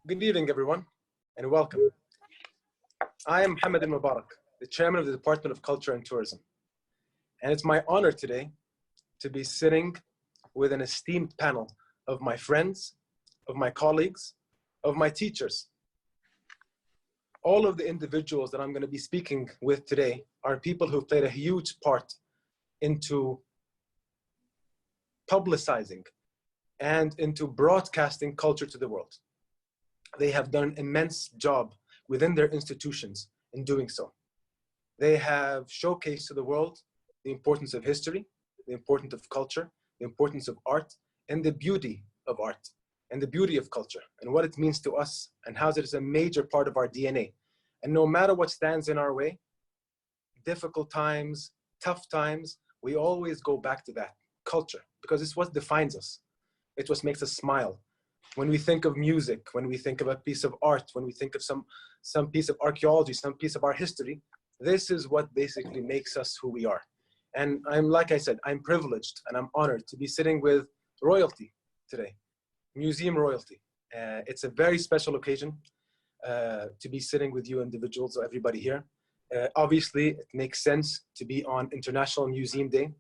Good evening, everyone, and welcome. I am Mohamed Mubarak, the chairman of the Department of Culture and Tourism. And it's my honor today to be sitting with an esteemed panel of my friends, of my colleagues, of my teachers. All of the individuals that I'm going to be speaking with today are people who played a huge part into publicizing and into broadcasting culture to the world. They have done an immense job within their institutions in doing so. They have showcased to the world the importance of history, the importance of culture, the importance of art, and the beauty of art, and the beauty of culture, and what it means to us, and how it is a major part of our DNA. And no matter what stands in our way, difficult times, tough times, we always go back to that culture, because it's what defines us. It's what makes us smile. When we think of music, when we think of a piece of art, when we think of some piece of archaeology, some piece of our history, this is what basically makes us who we are. And like I said, I'm privileged and I'm honored to be sitting with royalty today, museum royalty. It's a very special occasion to be sitting with you individuals, or everybody here. Obviously, it makes sense to be on International Museum Day.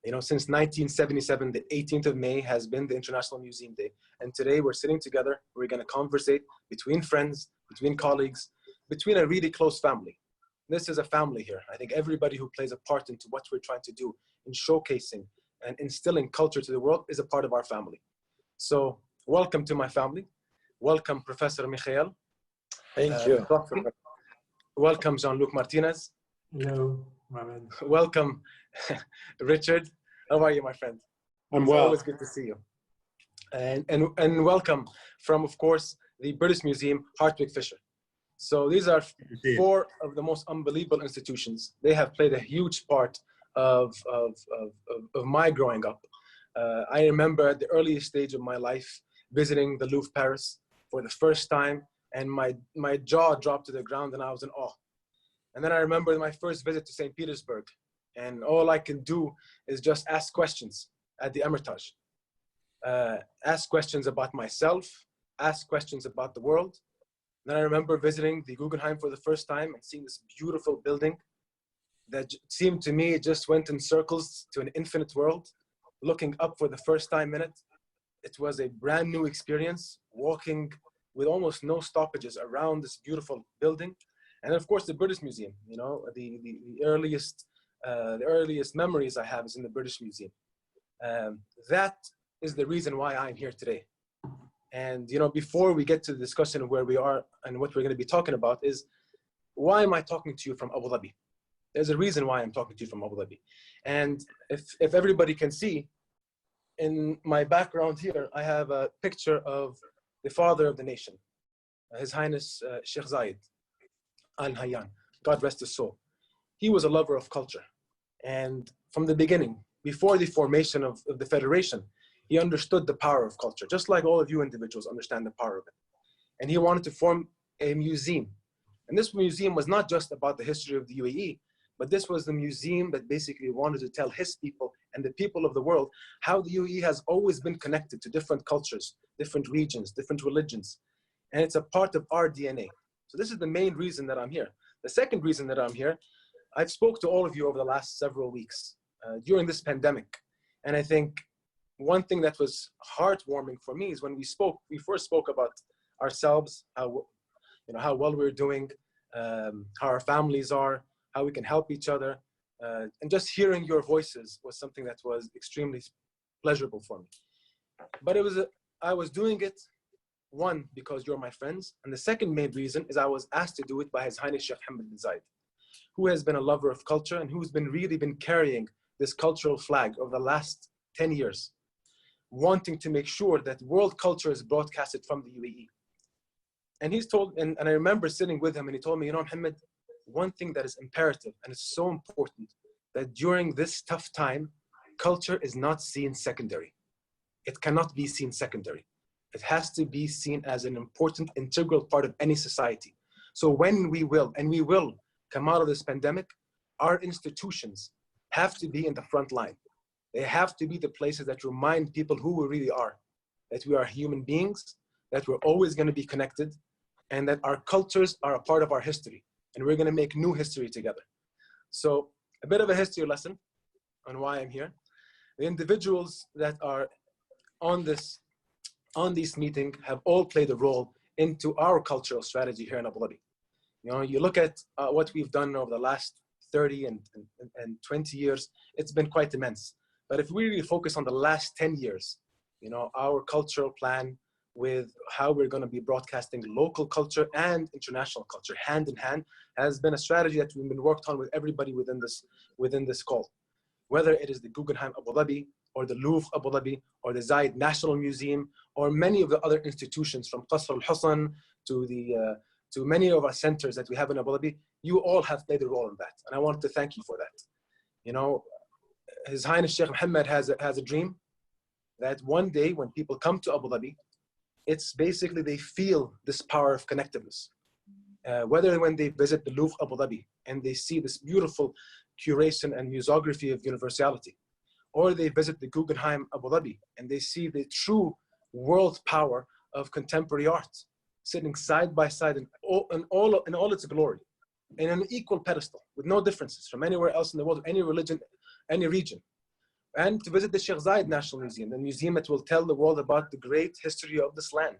You know, since 1977, the 18th of May has been the International Museum Day. And today we're sitting together, we're gonna conversate between friends, between colleagues, between a really close family. This is a family here. I think everybody who plays a part into what we're trying to do in showcasing and instilling culture to the world is a part of our family. So welcome to my family. Welcome, Professor Mikhail. Thank you. Welcome, Jean-Luc Martinez. Hello, Mohamed. Welcome, Richard. How are you, my friend? I'm It's well. always good to see you. And welcome from, of course, the British Museum, Hartwig Fischer. So these are four of the most unbelievable institutions. They have played a huge part of my growing up. I remember at the earliest stage of my life visiting the Louvre, Paris for the first time, and my jaw dropped to the ground and I was in awe. And then I remember my first visit to St. Petersburg, and all I can do is just ask questions at the Hermitage. Ask questions about myself, ask questions about the world. Then I remember visiting the Guggenheim for the first time and seeing this beautiful building that seemed to me it just went in circles to an infinite world. Looking up for the first time in it, it was a brand new experience, walking with almost no stoppages around this beautiful building. And of course, the British Museum, you know, the earliest memories I have is in the British Museum. That is the reason why I'm here today. And, you know, before we get to the discussion of where we are and what we're going to be talking about is, why am I talking to you from Abu Dhabi? There's a reason why I'm talking to you from Abu Dhabi. And if everybody can see, in my background here, I have a picture of the father of the nation, His Highness Sheikh Zayed Al Nahyan, God rest his soul. He was a lover of culture. And from the beginning, before the formation of the Federation, he understood the power of culture, just like all of you individuals understand the power of it. And he wanted to form a museum. And this museum was not just about the history of the UAE, but this was the museum that basically wanted to tell his people and the people of the world how the UAE has always been connected to different cultures, different regions, different religions. And it's a part of our DNA. So this is the main reason that I'm here. The second reason that I'm here, I've spoke to all of you over the last several weeks during this pandemic. And I think one thing that was heartwarming for me is when we first spoke about ourselves, how well we're doing, how our families are, how we can help each other. And just hearing your voices was something that was extremely pleasurable for me. But I was doing it, one, because you're my friends. And the second main reason is I was asked to do it by His Highness Sheikh Mohammed bin Zayed, who has been a lover of culture and who's really been carrying this cultural flag over the last 10 years, wanting to make sure that world culture is broadcasted from the UAE. And he's told, and I remember sitting with him and he told me, you know, Mohammed, one thing that is imperative and it's so important, that during this tough time, culture is not seen secondary. It cannot be seen secondary. It has to be seen as an important, integral part of any society. So when we will come out of this pandemic, our institutions have to be in the front line. They have to be the places that remind people who we really are, that we are human beings, that we're always going to be connected, and that our cultures are a part of our history, and we're going to make new history together. So a bit of a history lesson on why I'm here. The individuals that are on this meeting have all played a role into our cultural strategy here in Abu Dhabi. You know, you look at what we've done over the last 30 and 20 years, it's been quite immense. But if we really focus on the last 10 years, you know, our cultural plan with how we're going to be broadcasting local culture and international culture hand in hand has been a strategy that we've been worked on with everybody within this call. Whether it is the Guggenheim Abu Dhabi, or the Louvre Abu Dhabi, or the Zayed National Museum, or many of the other institutions from Qasr al-Husn to many of our centers that we have in Abu Dhabi, you all have played a role in that. And I want to thank you for that. You know, His Highness Sheikh Mohammed has a dream that one day when people come to Abu Dhabi, it's basically they feel this power of connectiveness. Whether when they visit the Louvre Abu Dhabi and they see this beautiful curation and museography of universality, or they visit the Guggenheim Abu Dhabi and they see the true world power of contemporary art sitting side by side in all its glory, in an equal pedestal with no differences from anywhere else in the world, any religion, any region. And to visit the Sheikh Zayed National Museum, the museum that will tell the world about the great history of this land,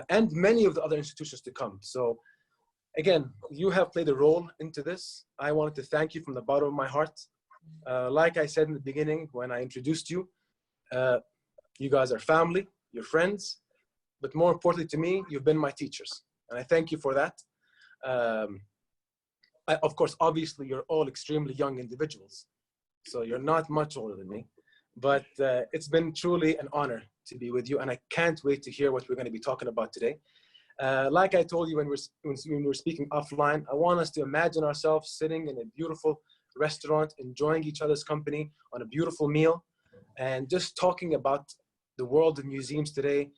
and many of the other institutions to come. So again, you have played a role into this. I wanted to thank you from the bottom of my heart. Like I said in the beginning when I introduced you, you guys are family, you're friends, but more importantly to me, you've been my teachers. And I thank you for that. Of course, obviously, you're all extremely young individuals. So you're not much older than me, but it's been truly an honor to be with you. And I can't wait to hear what we're going to be talking about today. Like I told you when we were speaking offline, I want us to imagine ourselves sitting in a beautiful restaurant, enjoying each other's company on a beautiful meal, and just talking about the world of museums today.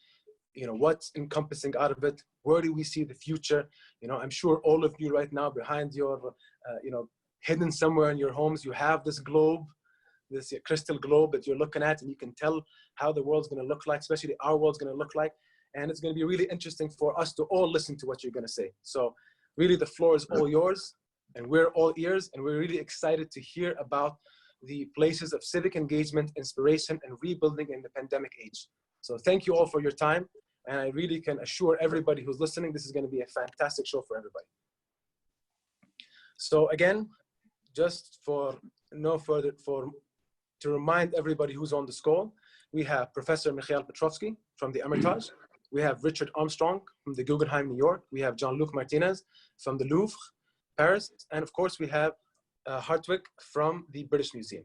You know, what's encompassing out of it? Where do we see the future? You know, I'm sure all of you right now behind your, hidden somewhere in your homes, you have this globe, this crystal globe that you're looking at, and you can tell how the world's going to look like, especially our world's going to look like. And it's going to be really interesting for us to all listen to what you're going to say. So really the floor is all yours, and we're all ears, and we're really excited to hear about the places of civic engagement, inspiration, and rebuilding in the pandemic age. So thank you all for your time. And I really can assure everybody who's listening, this is going to be a fantastic show for everybody. So again, just to remind everybody who's on this call, we have Professor Mikhail Piotrovsky from the Hermitage. We have Richard Armstrong from the Guggenheim, New York. We have Jean-Luc Martinez from the Louvre, Paris. And of course, we have Hartwig from the British Museum.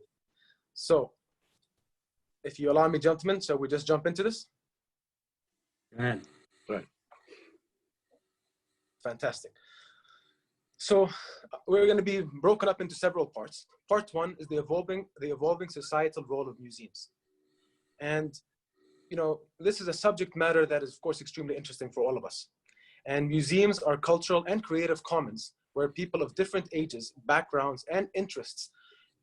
So if you allow me, gentlemen, shall we just jump into this? Right. Fantastic. So we're going to be broken up into several parts. Part one is the evolving societal role of museums. And, you know, this is a subject matter that is, of course, extremely interesting for all of us. And museums are cultural and creative commons where people of different ages, backgrounds, and interests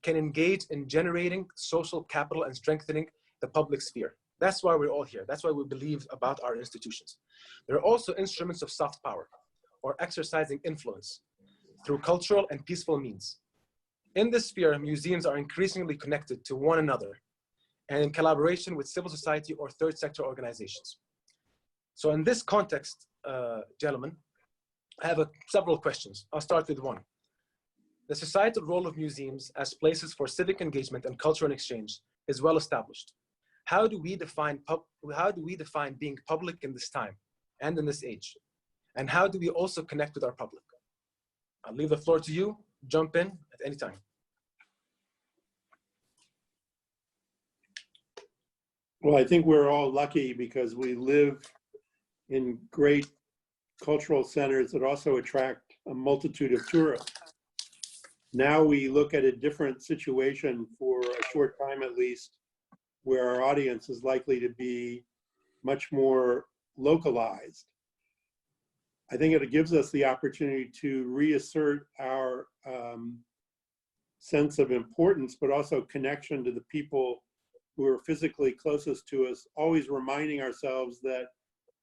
can engage in generating social capital and strengthening the public sphere. That's why we're all here. That's why we believe about our institutions. They're also instruments of soft power or exercising influence through cultural and peaceful means. In this sphere, museums are increasingly connected to one another and in collaboration with civil society or third sector organizations. So in this context, gentlemen, I have several questions. I'll start with one. The societal role of museums as places for civic engagement and cultural exchange is well established. How do we define being public in this time and in this age? And how do we also connect with our public? I'll leave the floor to you. Jump in at any time. Well, I think we're all lucky because we live in great cultural centers that also attract a multitude of tourists. Now we look at a different situation for a short time at least, where our audience is likely to be much more localized. I think it gives us the opportunity to reassert our sense of importance, but also connection to the people who are physically closest to us, always reminding ourselves that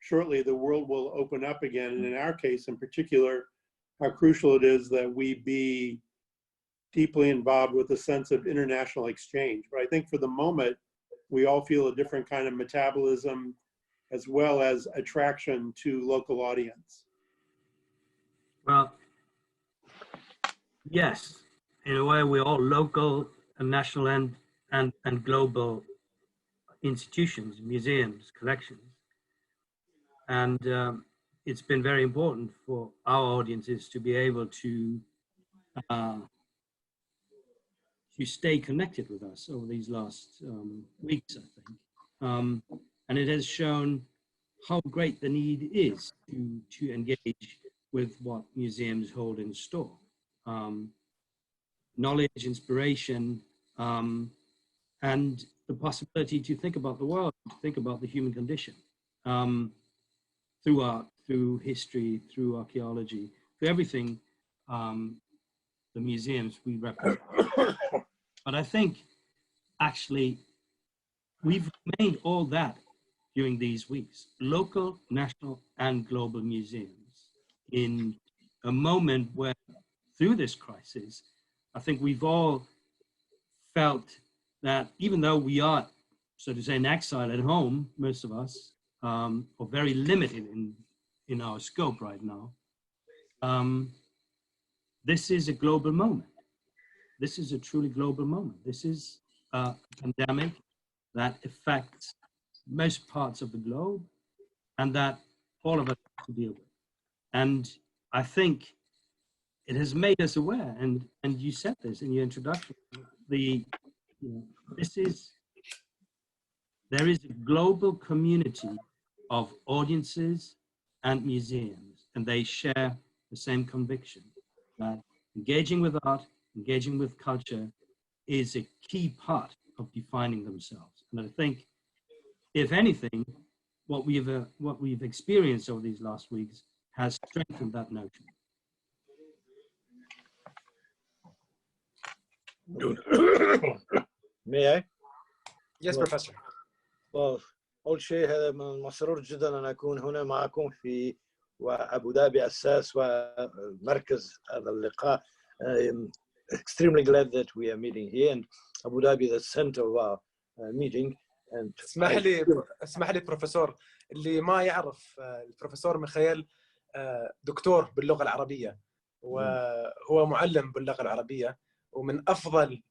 shortly the world will open up again. And in our case in particular, how crucial it is that we be deeply involved with a sense of international exchange. But I think for the moment, we all feel a different kind of metabolism as well as attraction to local audience. Well, yes, in a way, we're all local and national and global institutions, museums, collections. And it's been very important for our audiences to be able to stay connected with us over these last weeks, I think. And it has shown how great the need is to engage with what museums hold in store. Knowledge, inspiration, and the possibility to think about the world, to think about the human condition, through art, through history, through archaeology, through everything the museums we represent. But I think actually we've made all that during these weeks, local, national, and global museums, in a moment where through this crisis, I think we've all felt that even though we are, so to say, in exile at home, most of us, or very limited in our scope right now, this is a global moment. This is a truly global moment. This is a pandemic that affects most parts of the globe and that all of us have to deal with. And I think it has made us aware, and you said this in your introduction, there is a global community of audiences and museums, and they share the same conviction that engaging with art, engaging with culture is a key part of defining themselves. And I think, if anything, what we've experienced over these last weeks has strengthened that notion. May I? Yes, Professor. Well, أول شيء هذا مسرور جدا أن أكون هنا معكم في وأبو ظبي أساس ومركز هذا اللقاء. I'm extremely glad that we are meeting here, and Abu Dhabi is the center of our meeting. And اسمح لي بروفيسور، اللي ما يعرف البروفيسور ميخائيل دكتور باللغة العربية، وهو معلم باللغة العربية، ومن أفضل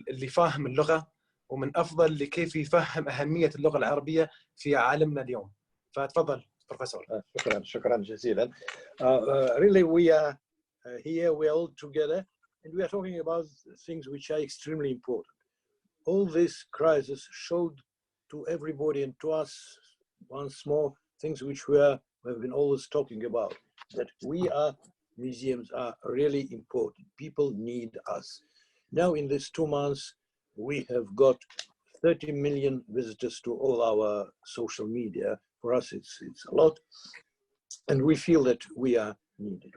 اللي فاهم اللغة، ومن أفضل اللي كيف يفهم أهمية اللغة العربية في عالمنا اليوم. فتفضل بروفيسور. شكرا جزيلا. Really, we are here, we are all together, and we are talking about things which are extremely important. All this crisis showed to everybody and to us once more things which we have been always talking about, that museums are really important. People need us. Now in these 2 months, we have got 30 million visitors to all our social media. For us, it's a lot. And we feel that we are needed.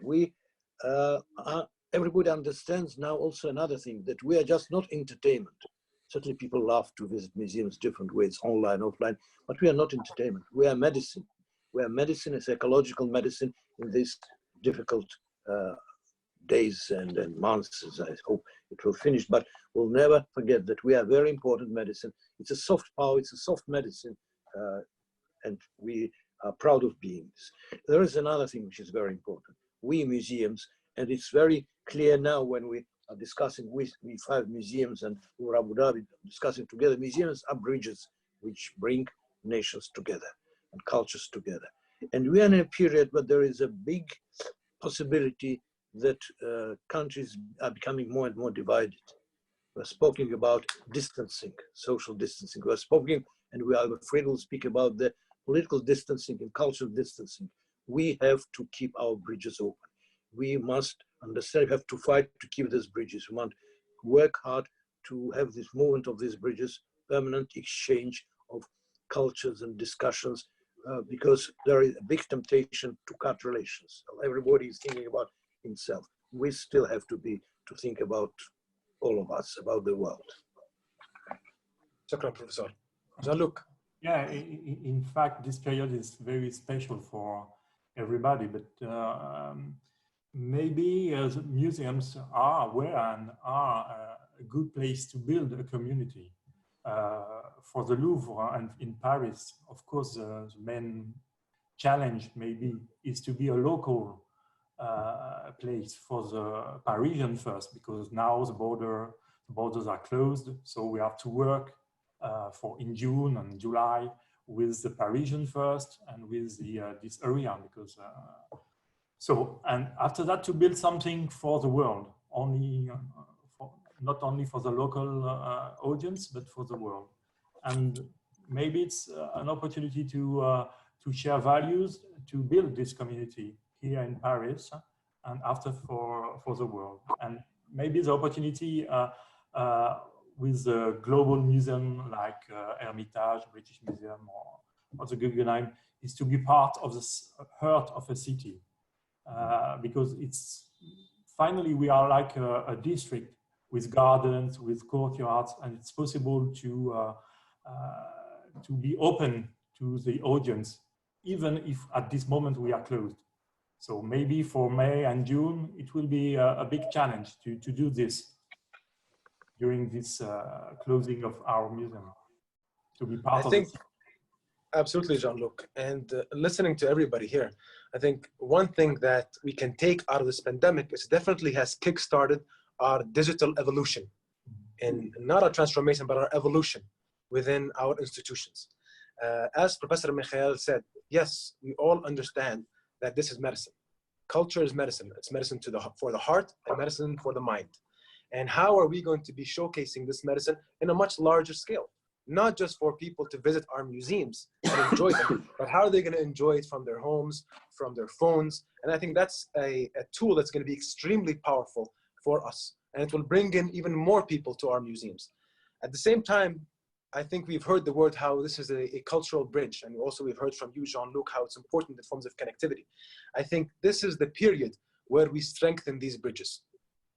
Everybody understands now also another thing, that we are just not entertainment. Certainly people love to visit museums different ways, online, offline, but we are not entertainment. We are medicine. We are medicine, a psychological medicine in these difficult days and months, as I hope it will finish. But we'll never forget that we are very important medicine. It's a soft power, it's a soft medicine, and we are proud of being this. There is another thing which is very important. We museums, and it's very clear now when we are discussing with 5 museums and we're Abu Dhabi discussing together, museums are bridges which bring nations together and cultures together. And we are in a period where there is a big possibility that countries are becoming more and more divided. We're speaking about distancing, social distancing. We're speaking, and we are afraid we'll speak about the political distancing and cultural distancing. We have to keep our bridges open. We must understand, we have to fight to keep these bridges. We want to work hard to have this movement of these bridges, permanent exchange of cultures and discussions, because there is a big temptation to cut relations. Everybody is thinking about himself. We still have to think about all of us, about the world. شكرا بروفيسور. Jean-Luc. Yeah, in fact, this period is very special for everybody, but maybe museums are a good place to build a community. For the Louvre and in Paris, of course, the main challenge maybe is to be a local place for the Parisian first, because now the borders are closed, so we have to work in June and July with the Parisian first and with this area, because and after that to build something for the world, not only for the local audience, but for the world. And maybe it's an opportunity to share values, to build this community here in Paris, and after for the world. And maybe the opportunity with a global museum like Hermitage, British Museum, or the Guggenheim, is to be part of the heart of a city. Because it's finally we are like a district with gardens, with courtyards, and it's possible to be open to the audience, even if at this moment we are closed. So maybe for May and June, it will be a big challenge to do this during this closing of our museum, to be part of it. Absolutely, Jean-Luc. And listening to everybody here, I think one thing that we can take out of this pandemic is definitely has kickstarted our digital evolution, and not our transformation, but our evolution within our institutions. As Professor Mikhail said, yes, we all understand that this is medicine. Culture is medicine. It's medicine for the heart and medicine for the mind. And how are we going to be showcasing this medicine in a much larger scale? Not just for people to visit our museums and enjoy them, but how are they going to enjoy it from their homes, from their phones? And I think that's a tool that's going to be extremely powerful for us. And it will bring in even more people to our museums. At the same time, I think we've heard the word how this is a cultural bridge. And also we've heard from you, Jean-Luc, how it's important in forms of connectivity. I think this is the period where we strengthen these bridges,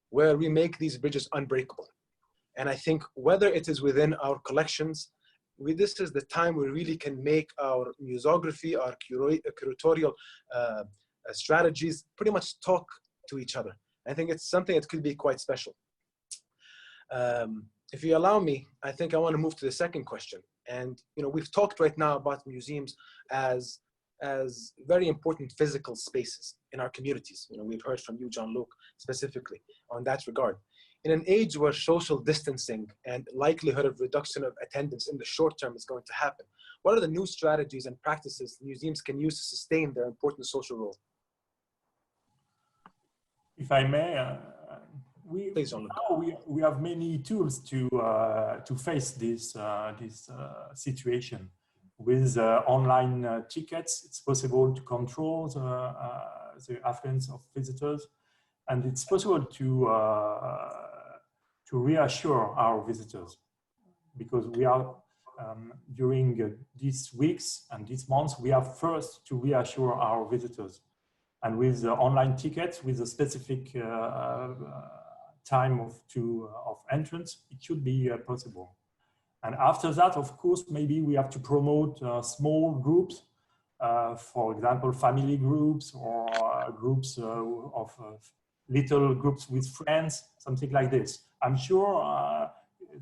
where we make these bridges unbreakable. And I think whether it is within our collections, this is the time we really can make our museography, our curatorial strategies pretty much talk to each other. I think it's something that could be quite special. If you allow me, I think I want to move to the second question. And we've talked right now about museums as very important physical spaces in our communities. We've heard from you, Jean-Luc, specifically on that regard. In an age where social distancing and likelihood of reduction of attendance in the short term is going to happen, what are the new strategies and practices museums can use to sustain their important social role? If I may, we have many tools to face this situation. With online tickets, it's possible to control the affluence of visitors, and it's possible to reassure our visitors, because we are during these weeks and these months, we are first to reassure our visitors. And with online tickets, with a specific time of entrance, it should be possible. And after that, of course, maybe we have to promote small groups, for example, family groups or groups of little groups with friends, something like this. I'm sure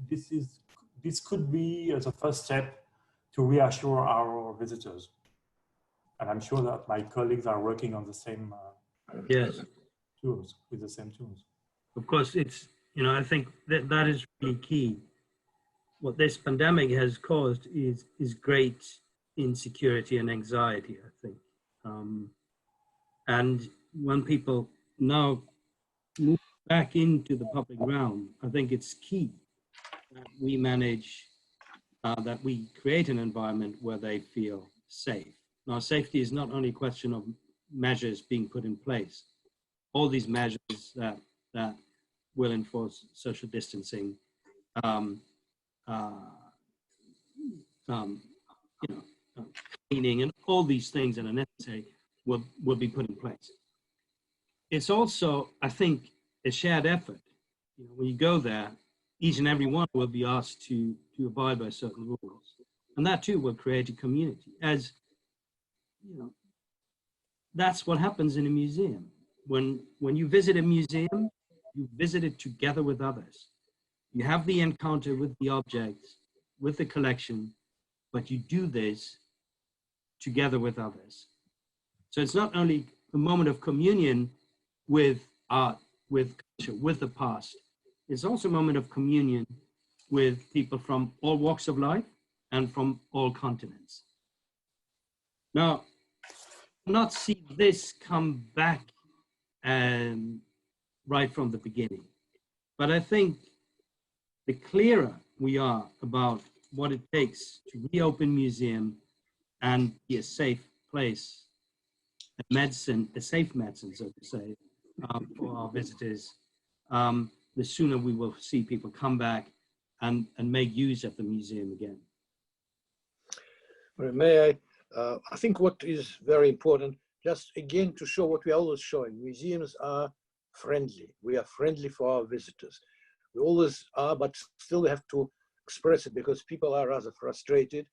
this could be the first step to reassure our visitors. And I'm sure that my colleagues are working on the same tools, with the same tools. Of course, it's, I think that is really key. What this pandemic has caused is great insecurity and anxiety, I think. And when people now move back into the public realm, I think it's key that we manage, that we create an environment where they feel safe. Now, safety is not only a question of measures being put in place. All these measures that will enforce social distancing, cleaning, and all these things that are necessary will be put in place. It's also, I think, a shared effort. When you go there, each and every one will be asked to abide by certain rules. And that too will create a community. As you know, that's what happens in a museum. When you visit a museum, you visit it together with others. You have the encounter with the objects, with the collection, but you do this together with others. So it's not only a moment of communion with art, with culture, with the past. It's also a moment of communion with people from all walks of life and from all continents. Now, not see this come back right from the beginning. But I think the clearer we are about what it takes to reopen museum and be a safe place, a safe medicine, so to say, for our visitors, the sooner we will see people come back and make use of the museum again. Well, may I think what is very important, just again to show what we are always showing, museums are friendly. We are friendly for our visitors. We always are, but still we have to express it because people are rather frustrated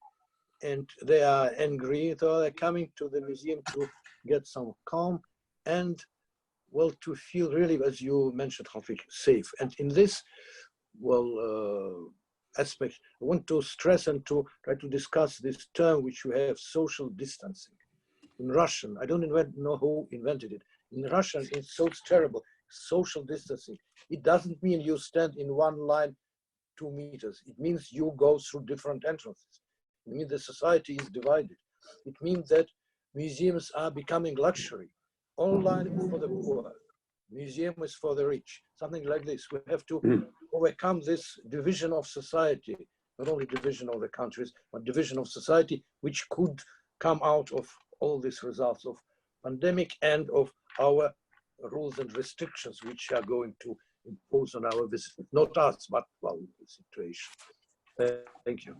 and they are angry. So they're coming to the museum to get some calm and, well, to feel really, as you mentioned, Hartwig, safe. And in this, well, aspect, I want to stress and to try to discuss this term which you have, social distancing. In Russian, I don't know who invented it. In Russian, it sounds terrible. Social distancing. It doesn't mean you stand in one line 2 meters. It means you go through different entrances. It means the society is divided. It means that museums are becoming luxury. Online is for the poor. Museum is for the rich. Something like this. We have to overcome this division of society, not only division of the countries, but division of society, which could come out of all these results of pandemic and of our rules and restrictions which are going to impose on our visitors. Not us, but, well, the situation. Thank you.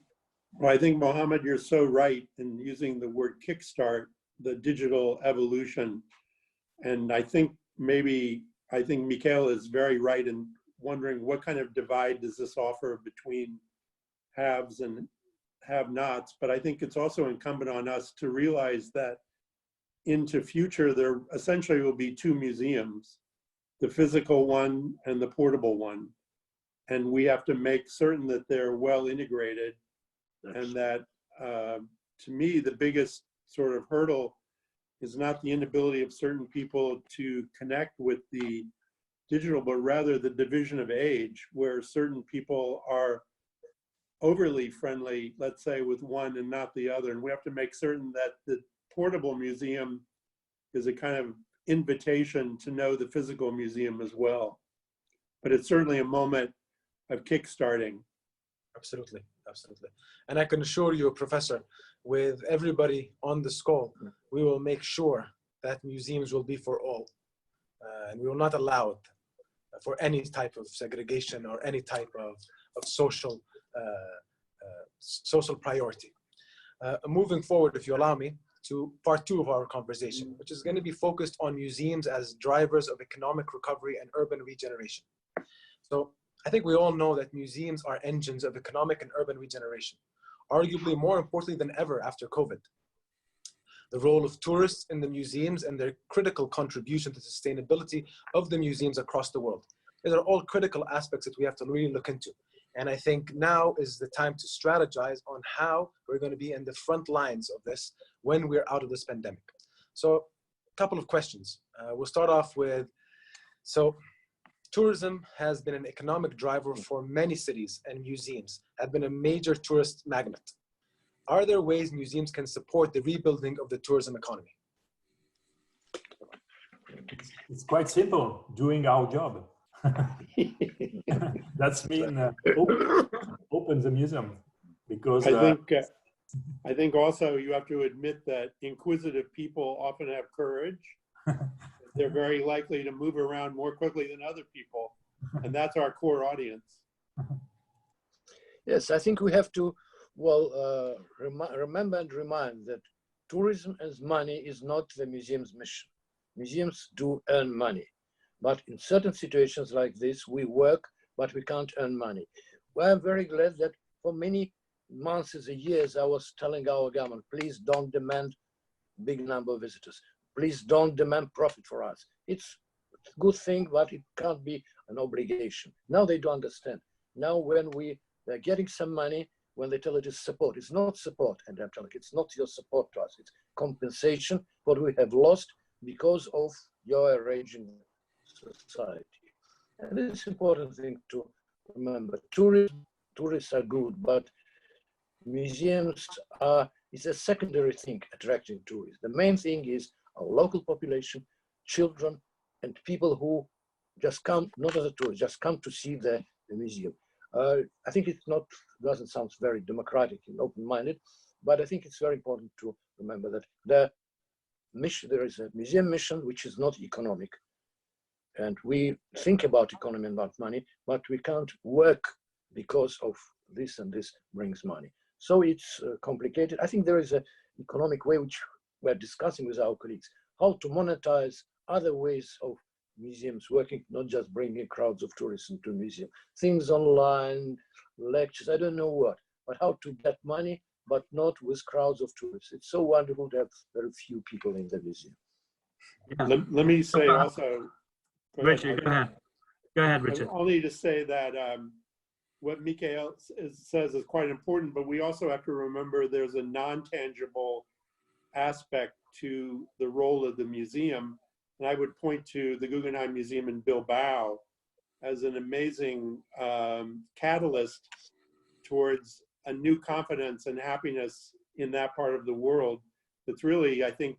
Well, I think, Mohamed, you're so right in using the word kickstart, the digital evolution. And I think Mikhail is very right in wondering what kind of divide does this offer between haves and have-nots. But I think it's also incumbent on us to realize that into future, there essentially will be 2 museums, the physical one and the portable one. And we have to make certain that they're well integrated. And that, to me, the biggest sort of hurdle is not the inability of certain people to connect with the digital, but rather the division of age, where certain people are overly friendly, let's say, with one and not the other. And we have to make certain that the portable museum is a kind of invitation to know the physical museum as well. But it's certainly a moment of kickstarting. Absolutely, absolutely. And I can assure you, Professor, with everybody on this call, we will make sure that museums will be for all. And we will not allow it for any type of segregation or any type of social priority. Moving forward, if you allow me, to part 2 of our conversation, which is going to be focused on museums as drivers of economic recovery and urban regeneration. So I think we all know that museums are engines of economic and urban regeneration, arguably more importantly than ever after COVID. The role of tourists in the museums and their critical contribution to the sustainability of the museums across the world. These are all critical aspects that we have to really look into. And I think now is the time to strategize on how we're going to be in the front lines of this when we're out of this pandemic. So a couple of questions. We'll start off with, so tourism has been an economic driver for many cities, and museums have been a major tourist magnet. Are there ways museums can support the rebuilding of the tourism economy? It's quite simple, doing our job. That's mean open the museum, because I think also you have to admit that inquisitive people often have courage. They're very likely to move around more quickly than other people, and that's our core audience. Yes, I think we have to, well, remember and remind that tourism as money is not the museum's mission. Museums do earn money, but in certain situations like this, we work, but we can't earn money. Well, I'm very glad that for many months, years, I was telling our government, please don't demand big number of visitors. Please don't demand profit for us. It's a good thing, but it can't be an obligation. Now they do understand. Now when they're getting some money, when they tell it is support, it's not support, and I'm telling you, it's not your support to us, it's compensation for what we have lost because of your arranging society. And it's an important thing to remember. Tourists are good, but museums is a secondary thing attracting tourists. The main thing is our local population, children, and people who just come, not as a tourist, just come to see the museum. I think it's not, doesn't sound very democratic and open-minded, but I think it's very important to remember that the mission, there is a museum mission which is not economic. And we think about economy and about money, but we can't work because of this, and this brings money. So it's complicated. I think there is an economic way which we're discussing with our colleagues, how to monetize other ways of museums working, not just bringing crowds of tourists into a museum. Things online, lectures, I don't know what, but how to get money, but not with crowds of tourists. It's so wonderful to have very few people in the museum. Yeah. Let me say also, Richard, go ahead. Go ahead, Richard. Only to say that what Mikhail says is quite important, but we also have to remember there's a non-tangible aspect to the role of the museum. And I would point to the Guggenheim Museum in Bilbao as an amazing catalyst towards a new confidence and happiness in that part of the world that's really, I think,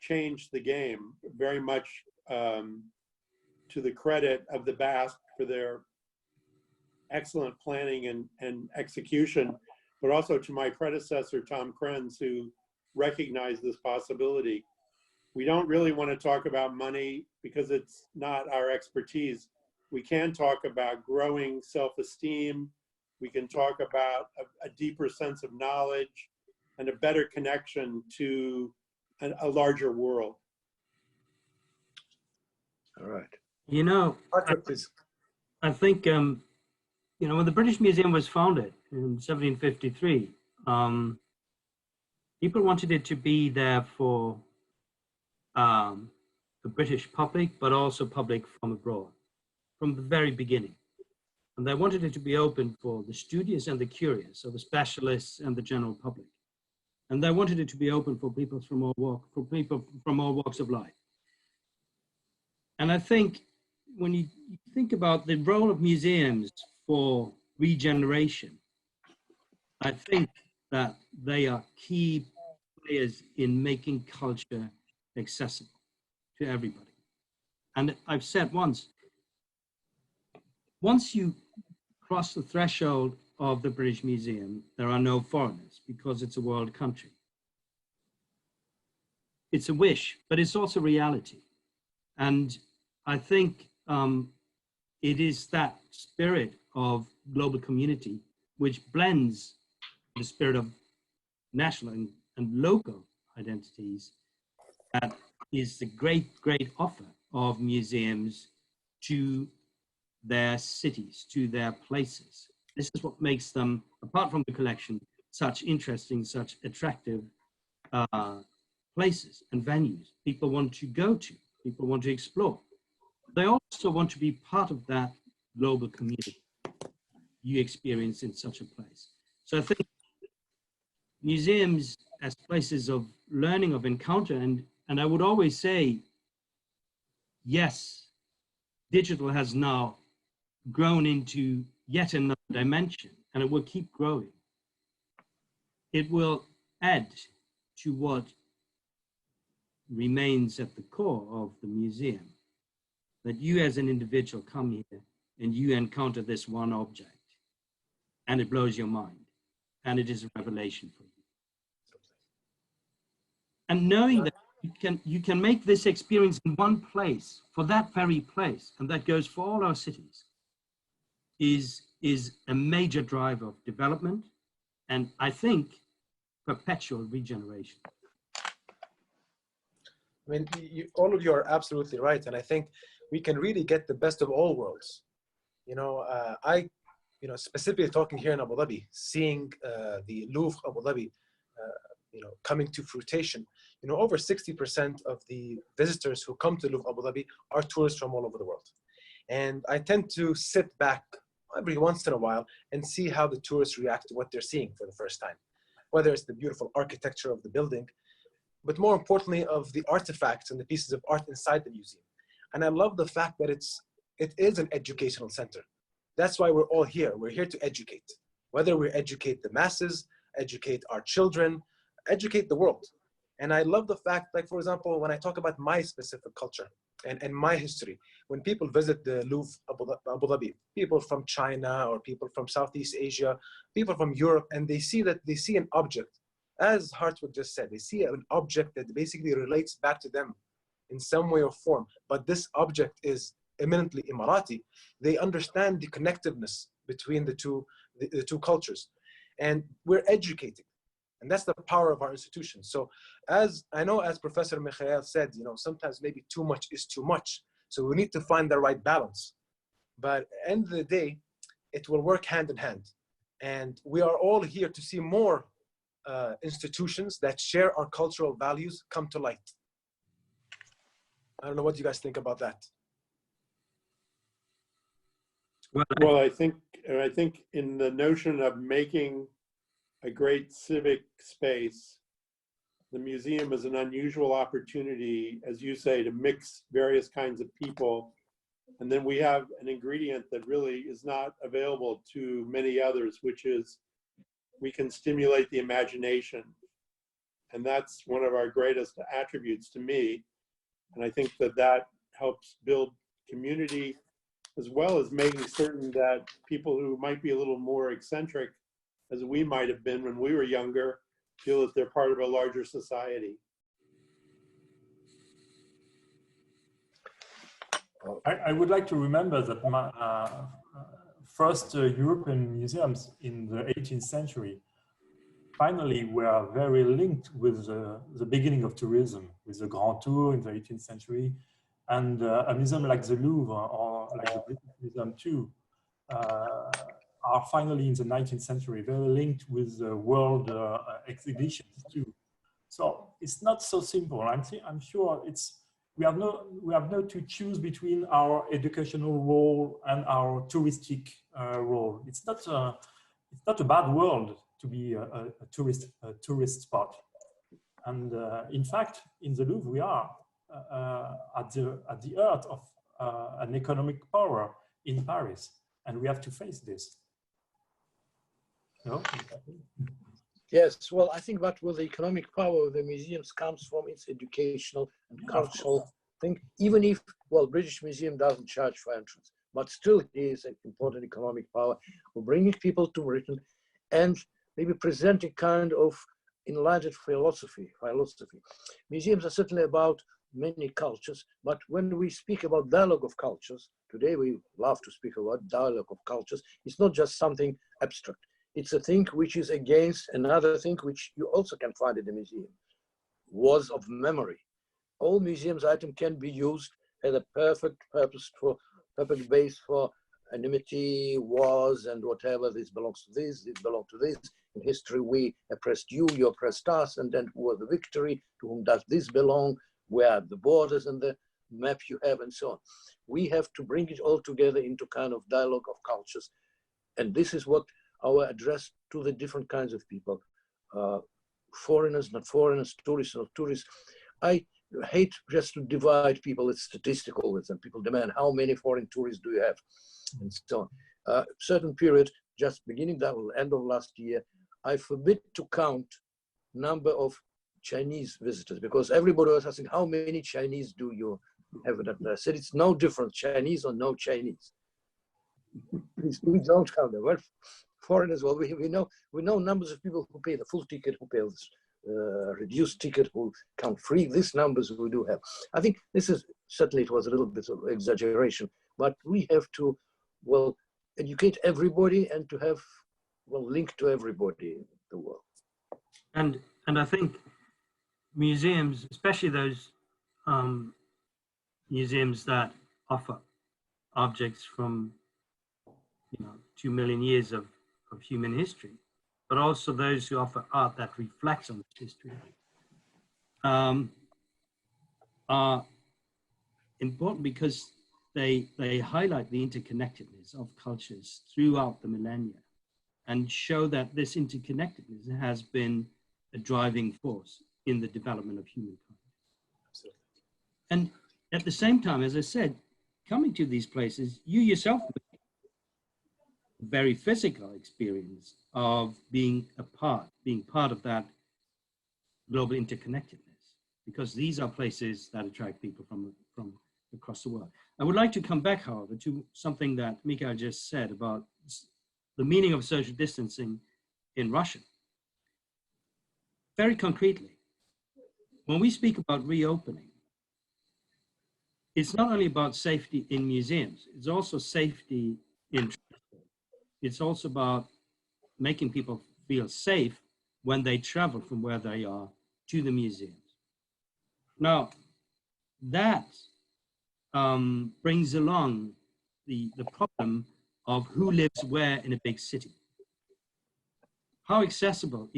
changed the game very much to the credit of the Basque for their excellent planning and execution, but also to my predecessor, Tom Krenz, who recognized this possibility. We don't really want to talk about money because it's not our expertise. We can talk about growing self-esteem. We can talk about a deeper sense of knowledge and a better connection to a larger world. All right. You know, I think, you know, when the British Museum was founded in 1753, people wanted it to be there for the British public, but also public from abroad, from the very beginning. And they wanted it to be open for the studious and the curious, so the specialists and the general public. And they wanted it to be open for people from all walks of life. And I think when you think about the role of museums for regeneration, I think that they are key players in making culture accessible to everybody. And I've said once you cross the threshold of the British Museum, there are no foreigners because it's a world country. It's a wish, but it's also reality. And I think it is that spirit of global community which blends the spirit of national and local identities that is the great offer of museums to their cities, to their places. This is what makes them, apart from the collection, such interesting, such attractive places and venues people want to go to, people want to explore. They also want to be part of that global community you experience in such a place. So I think museums as places of learning, of encounter, and I would always say, yes, digital has now grown into yet another dimension, and it will keep growing. It will add to what remains at the core of the museum, that you as an individual come here and you encounter this one object, and it blows your mind, and it is a revelation for you. And knowing that you can make this experience in one place, for that very place, and that goes for all our cities, is a major driver of development, and I think perpetual regeneration. I mean, all of you are absolutely right, and I think we can really get the best of all worlds. You know, I specifically talking here in Abu Dhabi, seeing the Louvre Abu Dhabi, coming to fruition, over 60% of the visitors who come to Louvre Abu Dhabi are tourists from all over the world. And I tend to sit back every once in a while and see how the tourists react to what they're seeing for the first time, whether it's the beautiful architecture of the building, but more importantly of the artifacts and the pieces of art inside the museum. And I love the fact that it is an educational center. That's why we're all here. We're here to educate, whether we educate the masses, educate our children, educate the world. And I love the fact, like, for example, when I talk about my specific culture and my history, when people visit the Louvre Abu Dhabi, people from China or people from Southeast Asia, people from Europe, and they see an object, as Hartwig just said, they see an object that basically relates back to them in some way or form, but this object is eminently Emirati. They understand the connectiveness between the two cultures, and we're educating. And that's the power of our institutions. So as I know, as Professor Mikhail said, sometimes maybe too much is too much. So we need to find the right balance. But at the end of the day, it will work hand in hand. And we are all here to see more institutions that share our cultural values come to light. I don't know what you guys think about that. Well, I think in the notion of making a great civic space, the museum is an unusual opportunity, as you say, to mix various kinds of people. And then we have an ingredient that really is not available to many others, which is we can stimulate the imagination. And that's one of our greatest attributes to me. And I think that helps build community, as well as making certain that people who might be a little more eccentric, as we might have been when we were younger, feel that they're part of a larger society. I would like to remember that first European museums in the 18th century finally were very linked with the beginning of tourism, with the Grand Tour in the 18th century, and a museum like the Louvre or like the British Museum too are finally in the 19th century very linked with the world exhibitions too. So it's not so simple. I'm sure we have no to choose between our educational role and our touristic role. It's not a bad world to be a tourist spot. And in fact, in the Louvre, we are at the heart of an economic power in Paris, and we have to face this. No? Yes, well, I think that with the economic power of the museums comes from its educational and cultural thing, even if, well, British Museum doesn't charge for entrance, but still it is an important economic power for bringing people to Britain and maybe presenting kind of enlightened philosophy. Museums are certainly about many cultures, but when we speak about dialogue of cultures, today we love to speak about dialogue of cultures, it's not just something abstract. It's a thing which is against another thing which you also can find in the museum, wars of memory. All museums items can be used as a perfect purpose perfect base for enmity, wars, and whatever. This belongs to this belongs to this. In history, we oppressed you oppressed us, and then who was the victory, to whom does this belong, where are the borders and the map you have, and so on. We have to bring it all together into kind of dialogue of cultures. And this is what our address to the different kinds of people, foreigners, not foreigners, tourists, not tourists. I hate just to divide people with statistical with them. People demand how many foreign tourists do you have, and so on. Certain period, just beginning that end of last year, I forbid to count number of Chinese visitors, because everybody was asking, how many Chinese do you have? I said, it's no different, Chinese or no Chinese. We don't count them. Well, foreigners, well, we know numbers of people who pay the full ticket, who pay this reduced ticket, who count free. These numbers we do have. I think this is, certainly it was a little bit of exaggeration, but we have to, well, educate everybody and to have, well, link to everybody in the world. And I think museums, especially those museums that offer objects from 2 million years of human history, but also those who offer art that reflects on this history, are important because they highlight the interconnectedness of cultures throughout the millennia and show that this interconnectedness has been a driving force in the development of humankind. Absolutely. And at the same time, as I said, coming to these places, you yourself very physical experience of being part of that global interconnectedness, because these are places that attract people from across the world. I would like to come back, however, to something that Mikhail just said about the meaning of social distancing in Russia. Very concretely, when we speak about reopening, it's not only about safety in museums, it's also safety in transport. It's also about making people feel safe when they travel from where they are to the museums. Now, that brings along the problem of who lives where in a big city. How accessible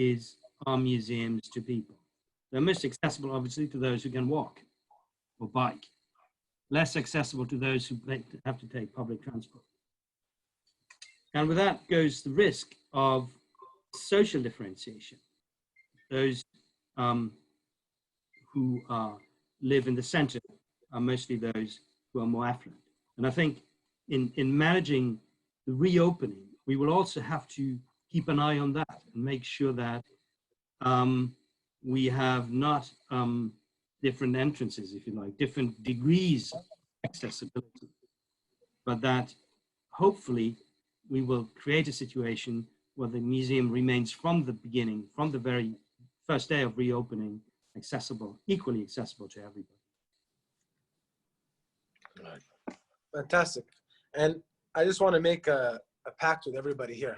are museums to people? They're most accessible, obviously, to those who can walk or bike. Less accessible to those who have to take public transport. And with that goes the risk of social differentiation. Those who live in the center are mostly those who are more affluent. And I think in managing the reopening, we will also have to keep an eye on that and make sure that we have not different entrances, if you like, different degrees of accessibility, but that hopefully we will create a situation where the museum remains from the beginning, from the very first day of reopening, accessible, equally accessible to everybody. Fantastic. And I just want to make a pact with everybody here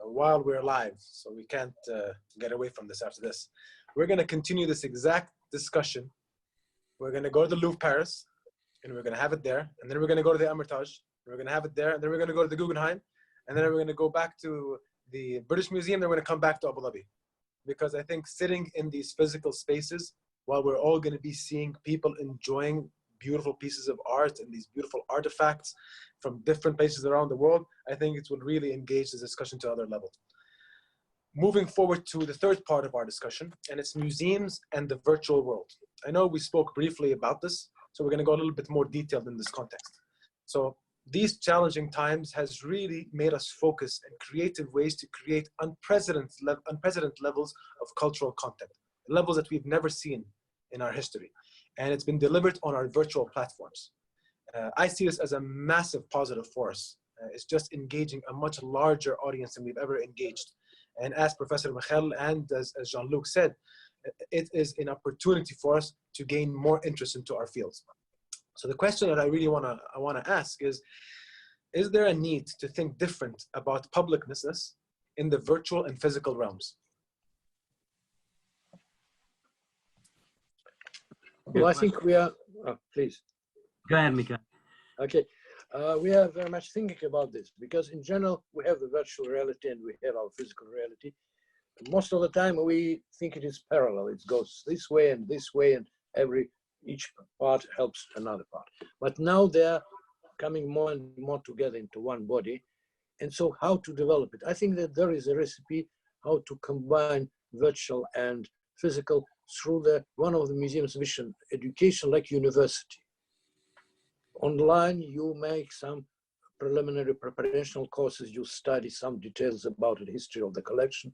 while we're live, so we can't get away from this after this. We're going to continue this exact discussion. We're going to go to the Louvre, Paris, and we're going to have it there. And then we're going to go to the Hermitage, and we're going to have it there. And then we're going to go to the Guggenheim. And then we're going to go back to the British Museum. Then we're going to come back to Abu Dhabi. Because I think sitting in these physical spaces, while we're all going to be seeing people enjoying beautiful pieces of art and these beautiful artifacts from different places around the world, I think it will really engage the discussion to another level. Moving forward to the third part of our discussion, and it's museums and the virtual world. I know we spoke briefly about this, so we're going to go a little bit more detailed in this context. So these challenging times has really made us focus on creative ways to create unprecedented levels of cultural content, levels that we've never seen in our history. And it's been delivered on our virtual platforms. I see this as a massive positive force. It's just engaging a much larger audience than we've ever engaged. And as Professor Mikhail and as Jean-Luc said, it is an opportunity for us to gain more interest into our fields. So the question that I really want to ask is there a need to think different about publicness in the virtual and physical realms? Well, I think we are, please. Go ahead, Mikhail. Okay, we are very much thinking about this because in general, we have the virtual reality and we have our physical reality. Most of the time we think it is parallel. It goes this way and each part helps another part. But now they're coming more and more together into one body. And so how to develop it? I think that there is a recipe how to combine virtual and physical through one of the museum's mission, education like university. Online, you make some preliminary preparational courses, you study some details about the history of the collection.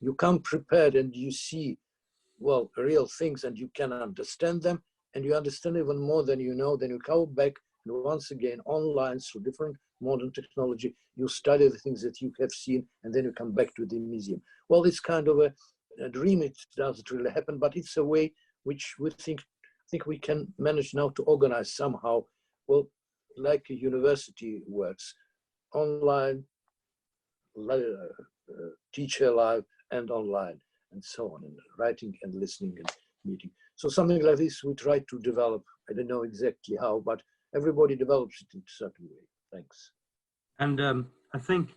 You come prepared and you see, well, real things and you can understand them and you understand even more than you know, then you come back and once again online through different modern technology, you study the things that you have seen and then you come back to the museum. Well, it's kind of a dream, it doesn't really happen, but it's a way which we think we can manage now to organize somehow, well, like a university works, online, teacher live and online, and so on, and writing and listening and meeting. So something like this we try to develop. I don't know exactly how, but everybody develops it in a certain way. Thanks. And I think,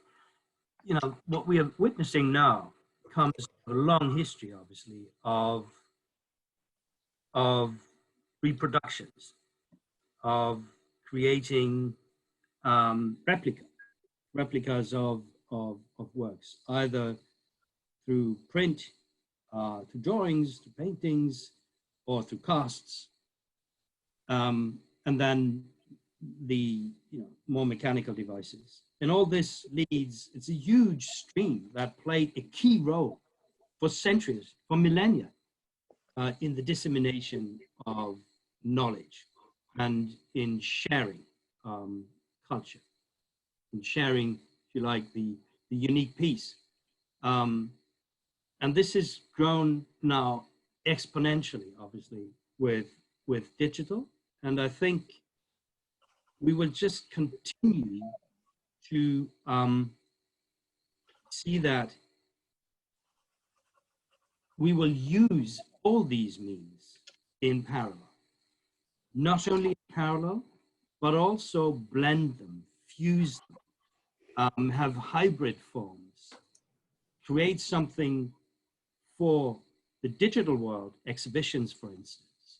you know, what we are witnessing now comes from a long history, obviously, of reproductions, of creating replicas of works, either through print, to drawings, to paintings, or through casts, and then the more mechanical devices. And all this leads, it's a huge stream that played a key role for centuries, for millennia, in the dissemination of knowledge and in sharing culture, in sharing, if you like, the unique piece. And this has grown now exponentially, obviously, with digital. And I think we will just continue to see that we will use all these means in parallel, not only in parallel, but also blend them, fuse them, have hybrid forms, create something for the digital world, exhibitions, for instance,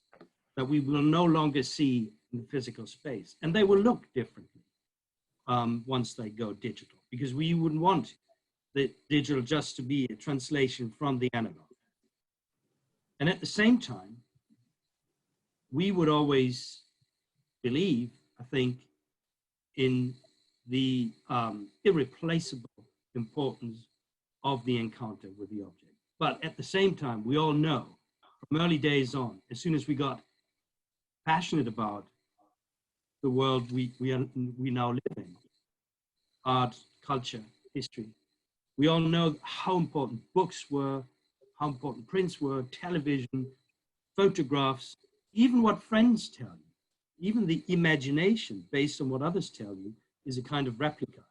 that we will no longer see in the physical space. And they will look differently once they go digital, because we wouldn't want the digital just to be a translation from the analog. And at the same time, we would always believe, I think, in the irreplaceable importance of the encounter with the object. But at the same time, we all know from early days on, as soon as we got passionate about the world we now live in, art, culture, history, we all know how important books were, how important prints were, television, photographs, even what friends tell you, even the imagination based on what others tell you is a kind of replica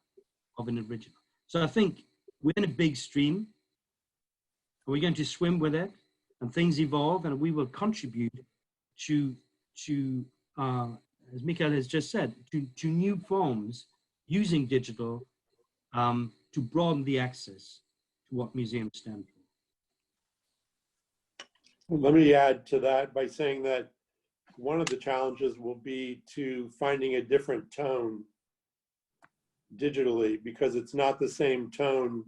of an original. So I think we're in a big stream, and we're going to swim with it, and things evolve, and we will contribute to as Mikhail has just said, to new forms using digital to broaden the access to what museums stand for. Let me add to that by saying that one of the challenges will be to finding a different tone digitally, because it's not the same tone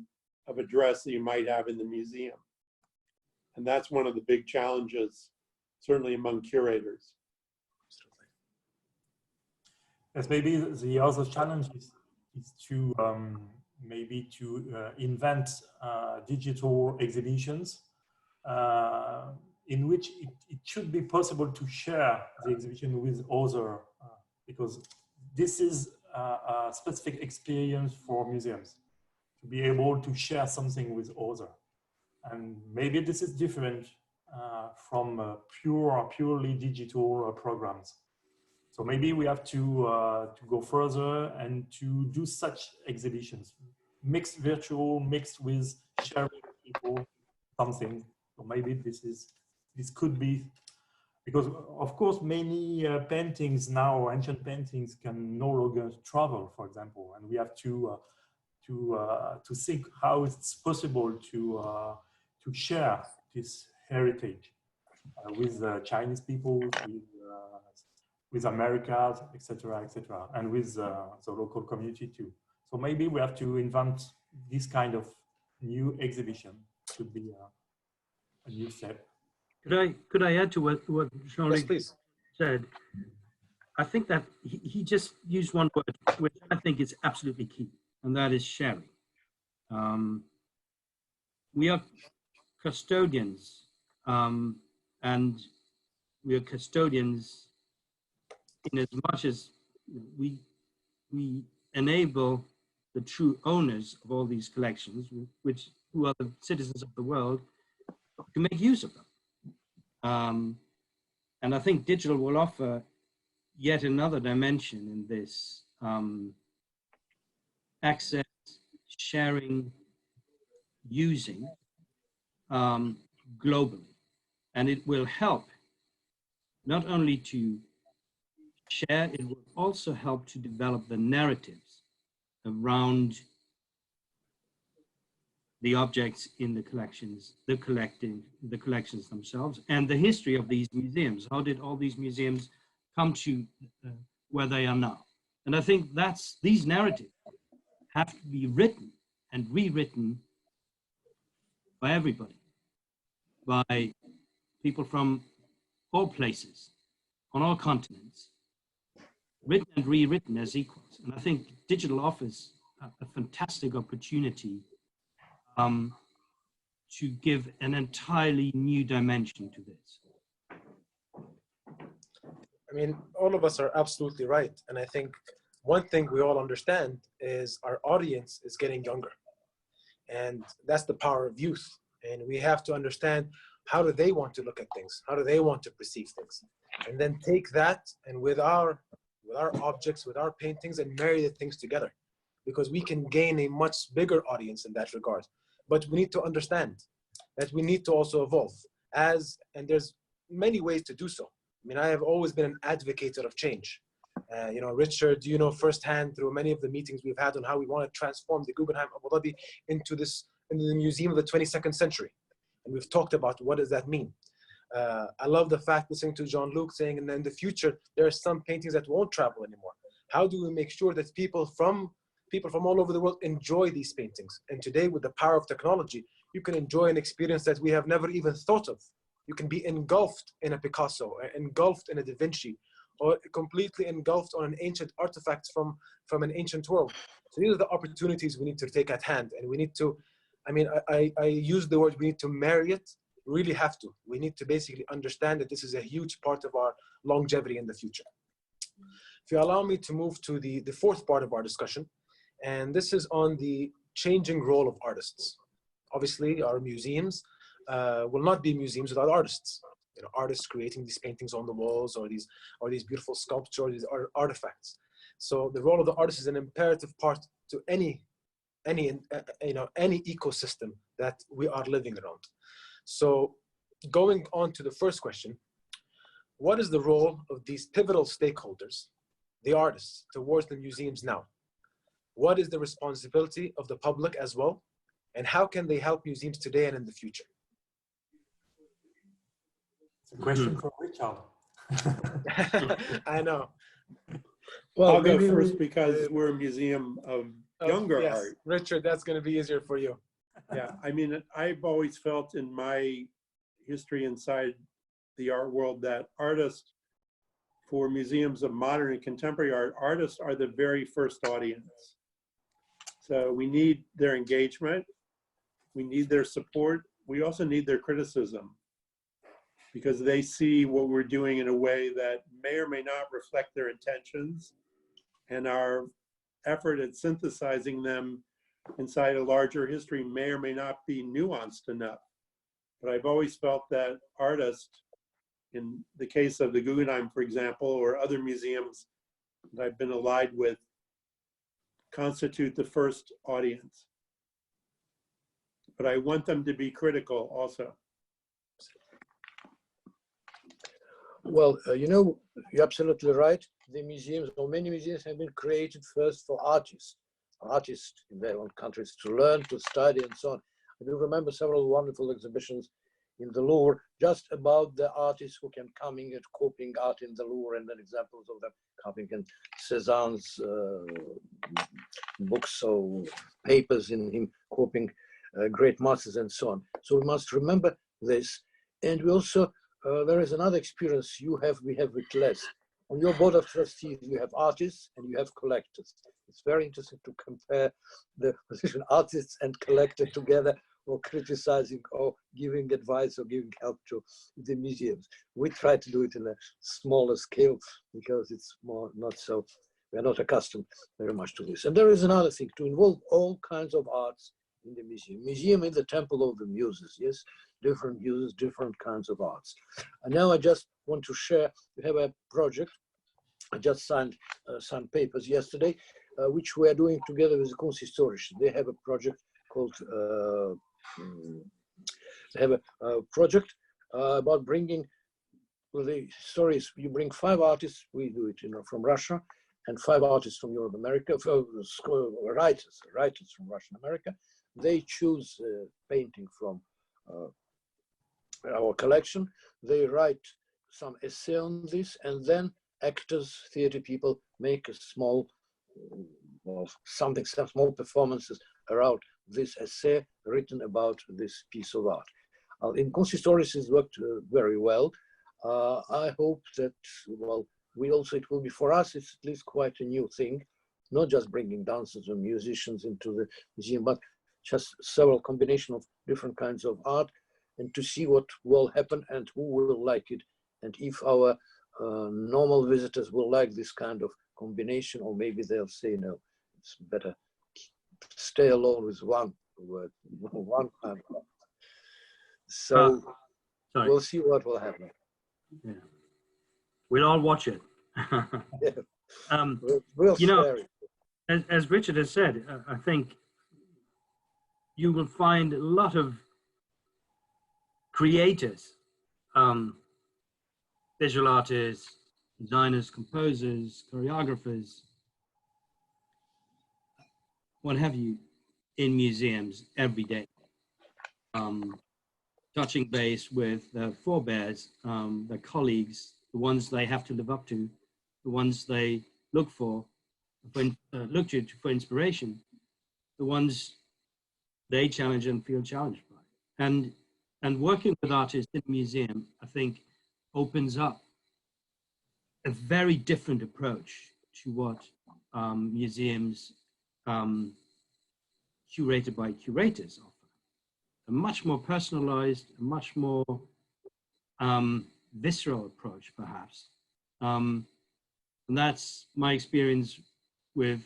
of address that you might have in the museum. And that's one of the big challenges, certainly among curators. Yes, maybe the other challenge is to maybe to invent digital exhibitions in which it should be possible to share the exhibition with others, because this is a specific experience for museums, to be able to share something with others. And maybe this is different from purely digital programs. So maybe we have to go further and to do such exhibitions, mixed virtual, mixed with sharing with people something. So maybe this could be, because of course many paintings now, ancient paintings, can no longer travel, for example, and we have to think how it's possible to share this heritage with Chinese people, with Americas, etc., and with the local community too. So maybe we have to invent this kind of new exhibition. Should be a new step. Could I add to what Jean-Luc Yes, said? I think that he just used one word, which I think is absolutely key, and that is sharing. We are custodians, and we are custodians in as much as we enable the true owners of all these collections, who are the citizens of the world, to make use of them. And I think digital will offer yet another dimension in this: access, sharing, using globally. And it will help not only to share, it will also help to develop the narratives around the objects in the collections, the collections themselves, and the history of these museums. How did all these museums come to where they are now? And I think these narratives have to be written and rewritten by everybody, by people from all places, on all continents, written and rewritten as equals. And I think digital offers a fantastic opportunity to give an entirely new dimension to this. I mean, all of us are absolutely right. And I think one thing we all understand is our audience is getting younger. And that's the power of youth. And we have to understand, how do they want to look at things? How do they want to perceive things? And then take that and with our objects, with our paintings, and marry the things together, because we can gain a much bigger audience in that regard. But we need to understand that we need to also evolve and there's many ways to do so. I mean, I have always been an advocate of change. You know, Richard, you know firsthand through many of the meetings we've had on how we want to transform the Guggenheim Abu Dhabi into the museum of the 22nd century. And we've talked about what does that mean. I love the fact, listening to Jean-Luc saying, and in the future, there are some paintings that won't travel anymore. How do we make sure that people from all over the world enjoy these paintings? And today, with the power of technology, you can enjoy an experience that we have never even thought of. You can be engulfed in a Picasso, engulfed in a Da Vinci, or completely engulfed on an ancient artifact from an ancient world. So these are the opportunities we need to take at hand. And we need to, I mean, I use the word, we need to marry it. We really have to. We need to basically understand that this is a huge part of our longevity in the future. If you allow me to move to the fourth part of our discussion, and this is on the changing role of artists. Obviously, our museums will not be museums without artists. You know, artists creating these paintings on the walls, or these beautiful sculptures, these artifacts. So the role of the artist is an imperative part to any ecosystem that we are living around. So going on to the first question, what is the role of these pivotal stakeholders, the artists, towards the museums now? What is the responsibility of the public as well? And how can they help museums today and in the future? It's a question for Richard. I know. Well, I'll go first because we're a museum of younger art. Richard, that's going to be easier for you. Yeah, I mean, I've always felt in my history inside the art world that artists, for museums of modern and contemporary art, artists are the very first audience. So we need their engagement. We need their support. We also need their criticism, because they see what we're doing in a way that may or may not reflect their intentions, and our effort at synthesizing them inside a larger history may or may not be nuanced enough. But I've always felt that artists, in the case of the Guggenheim, for example, or other museums that I've been allied with, constitute the first audience. But I want them to be critical also. Well, you know, you're absolutely right. The museums, or many museums, have been created first for artists in their own countries to learn, to study, and so on. I do remember several wonderful exhibitions in the Louvre just about the artists who can coming and copying art in the Louvre, and then examples of them copying in Cézanne's books or papers in him copying great masters and so on. So we must remember this. And we also, there is another experience we have with Les. On your board of trustees, you have artists and you have collectors. It's very interesting to compare the position artists and collectors together, or criticizing or giving advice or giving help to the museums. We try to do it in a smaller scale because it's more not so, we're not accustomed very much to this. And there is another thing, to involve all kinds of arts in the museum. Museum is the temple of the muses, yes? Different muses, different kinds of arts. And now I just want to share, we have a project, I just signed some papers yesterday, which we are doing together with the Kunsthistorischen. They have a project called, they have a project about bringing, well, the stories, you bring 5 artists, we do it, you know, from Russia, and 5 artists from Europe, America, writers from Russian America. They choose painting from our collection. They write some essay on this, and then actors, theater people make a small, some small performances around this essay written about this piece of art. In consistories, it's worked very well. I hope that, well, it will be for us, it's at least quite a new thing, not just bringing dancers and musicians into the museum, but just several combination of different kinds of art, and to see what will happen and who will like it, and if our normal visitors will like this kind of combination, or maybe they'll say, no, it's better stay alone with one word, one kind of art. So we'll see what will happen. Yeah. We'll all watch it. Yeah. We'll you know, share it. as Richard has said, I think you will find a lot of creators, visual artists, designers, composers, choreographers, what have you, in museums every day, touching base with their forebears, their colleagues, the ones they have to live up to, the ones they look to for inspiration, the ones they challenge and feel challenged by. And working with artists in a museum, I think, opens up a very different approach to what museums curated by curators offer. A much more personalized, a much more visceral approach, perhaps. And that's my experience with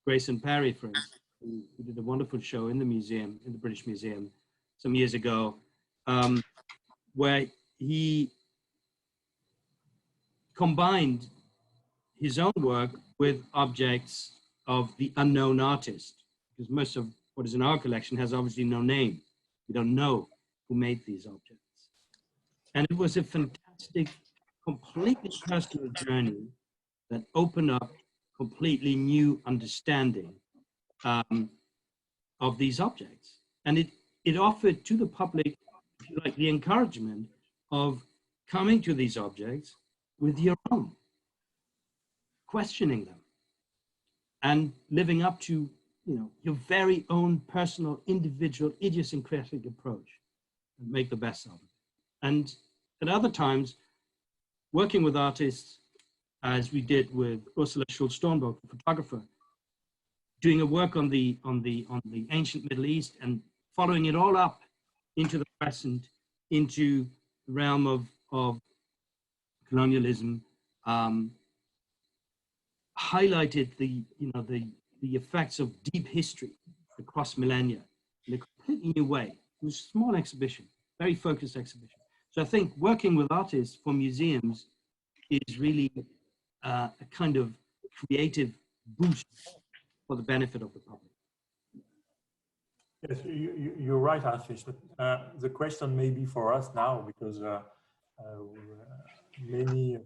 Grayson Parry, for instance, who did a wonderful show in the museum, in the British Museum, some years ago, where he combined his own work with objects of the unknown artist, because most of what is in our collection has obviously no name. We don't know who made these objects. And it was a fantastic, completely personal journey that opened up completely new understanding of these objects. And it offered to the public, if you like, the encouragement of coming to these objects with your own, questioning them, and living up to, you know, your very own personal, individual, idiosyncratic approach, and make the best of it. And at other times, working with artists, as we did with Ursula Schulz-Stornberg, the photographer, doing a work on the ancient Middle East and following it all up into the present, into the realm of colonialism, highlighted the effects of deep history across millennia in a completely new way. It was a small exhibition, very focused exhibition. So I think working with artists for museums is really a kind of creative boost for the benefit of the public. Yes, you're right, Hartwig, but the question may be for us now, because for many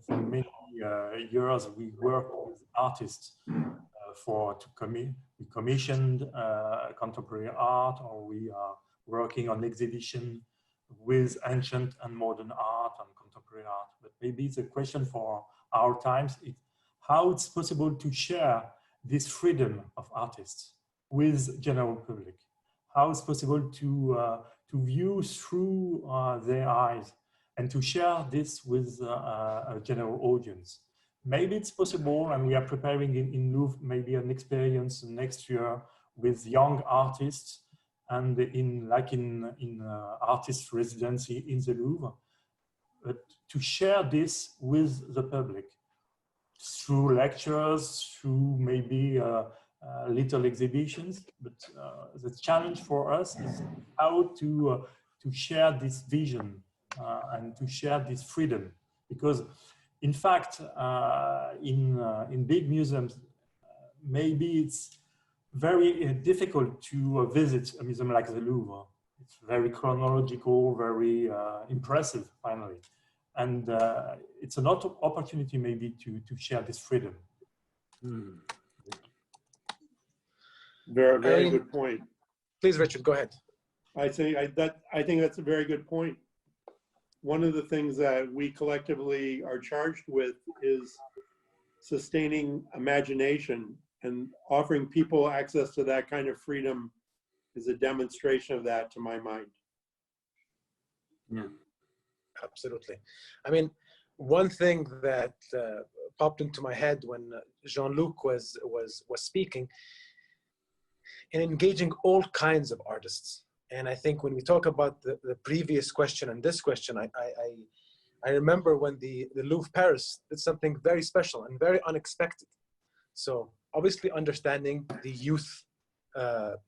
years we work with artists we commissioned contemporary art, or we are working on exhibition with ancient and modern art and contemporary art. But maybe the question for our times is how it's possible to share this freedom of artists with general public. How it's possible to view through their eyes and to share this with a general audience. Maybe it's possible, and we are preparing in Louvre maybe an experience next year with young artists, and in artist residency in the Louvre, but to share this with the public through lectures, through maybe little exhibitions. But the challenge for us is how to share this vision and to share this freedom, because in fact, in big museums, maybe it's very difficult to visit a museum like the Louvre. It's very chronological, very impressive, finally. And it's an opportunity maybe to share this freedom. Very good point. Please, Richard, go ahead. I think that's a very good point. One of the things that we collectively are charged with is sustaining imagination, and offering people access to that kind of freedom is a demonstration of that, to my mind. Yeah, absolutely. I mean, one thing that popped into my head when Jean-Luc was speaking, in engaging all kinds of artists. And I think when we talk about the previous question and this question, I remember when the Louvre Paris did something very special and very unexpected. So obviously understanding the youth, the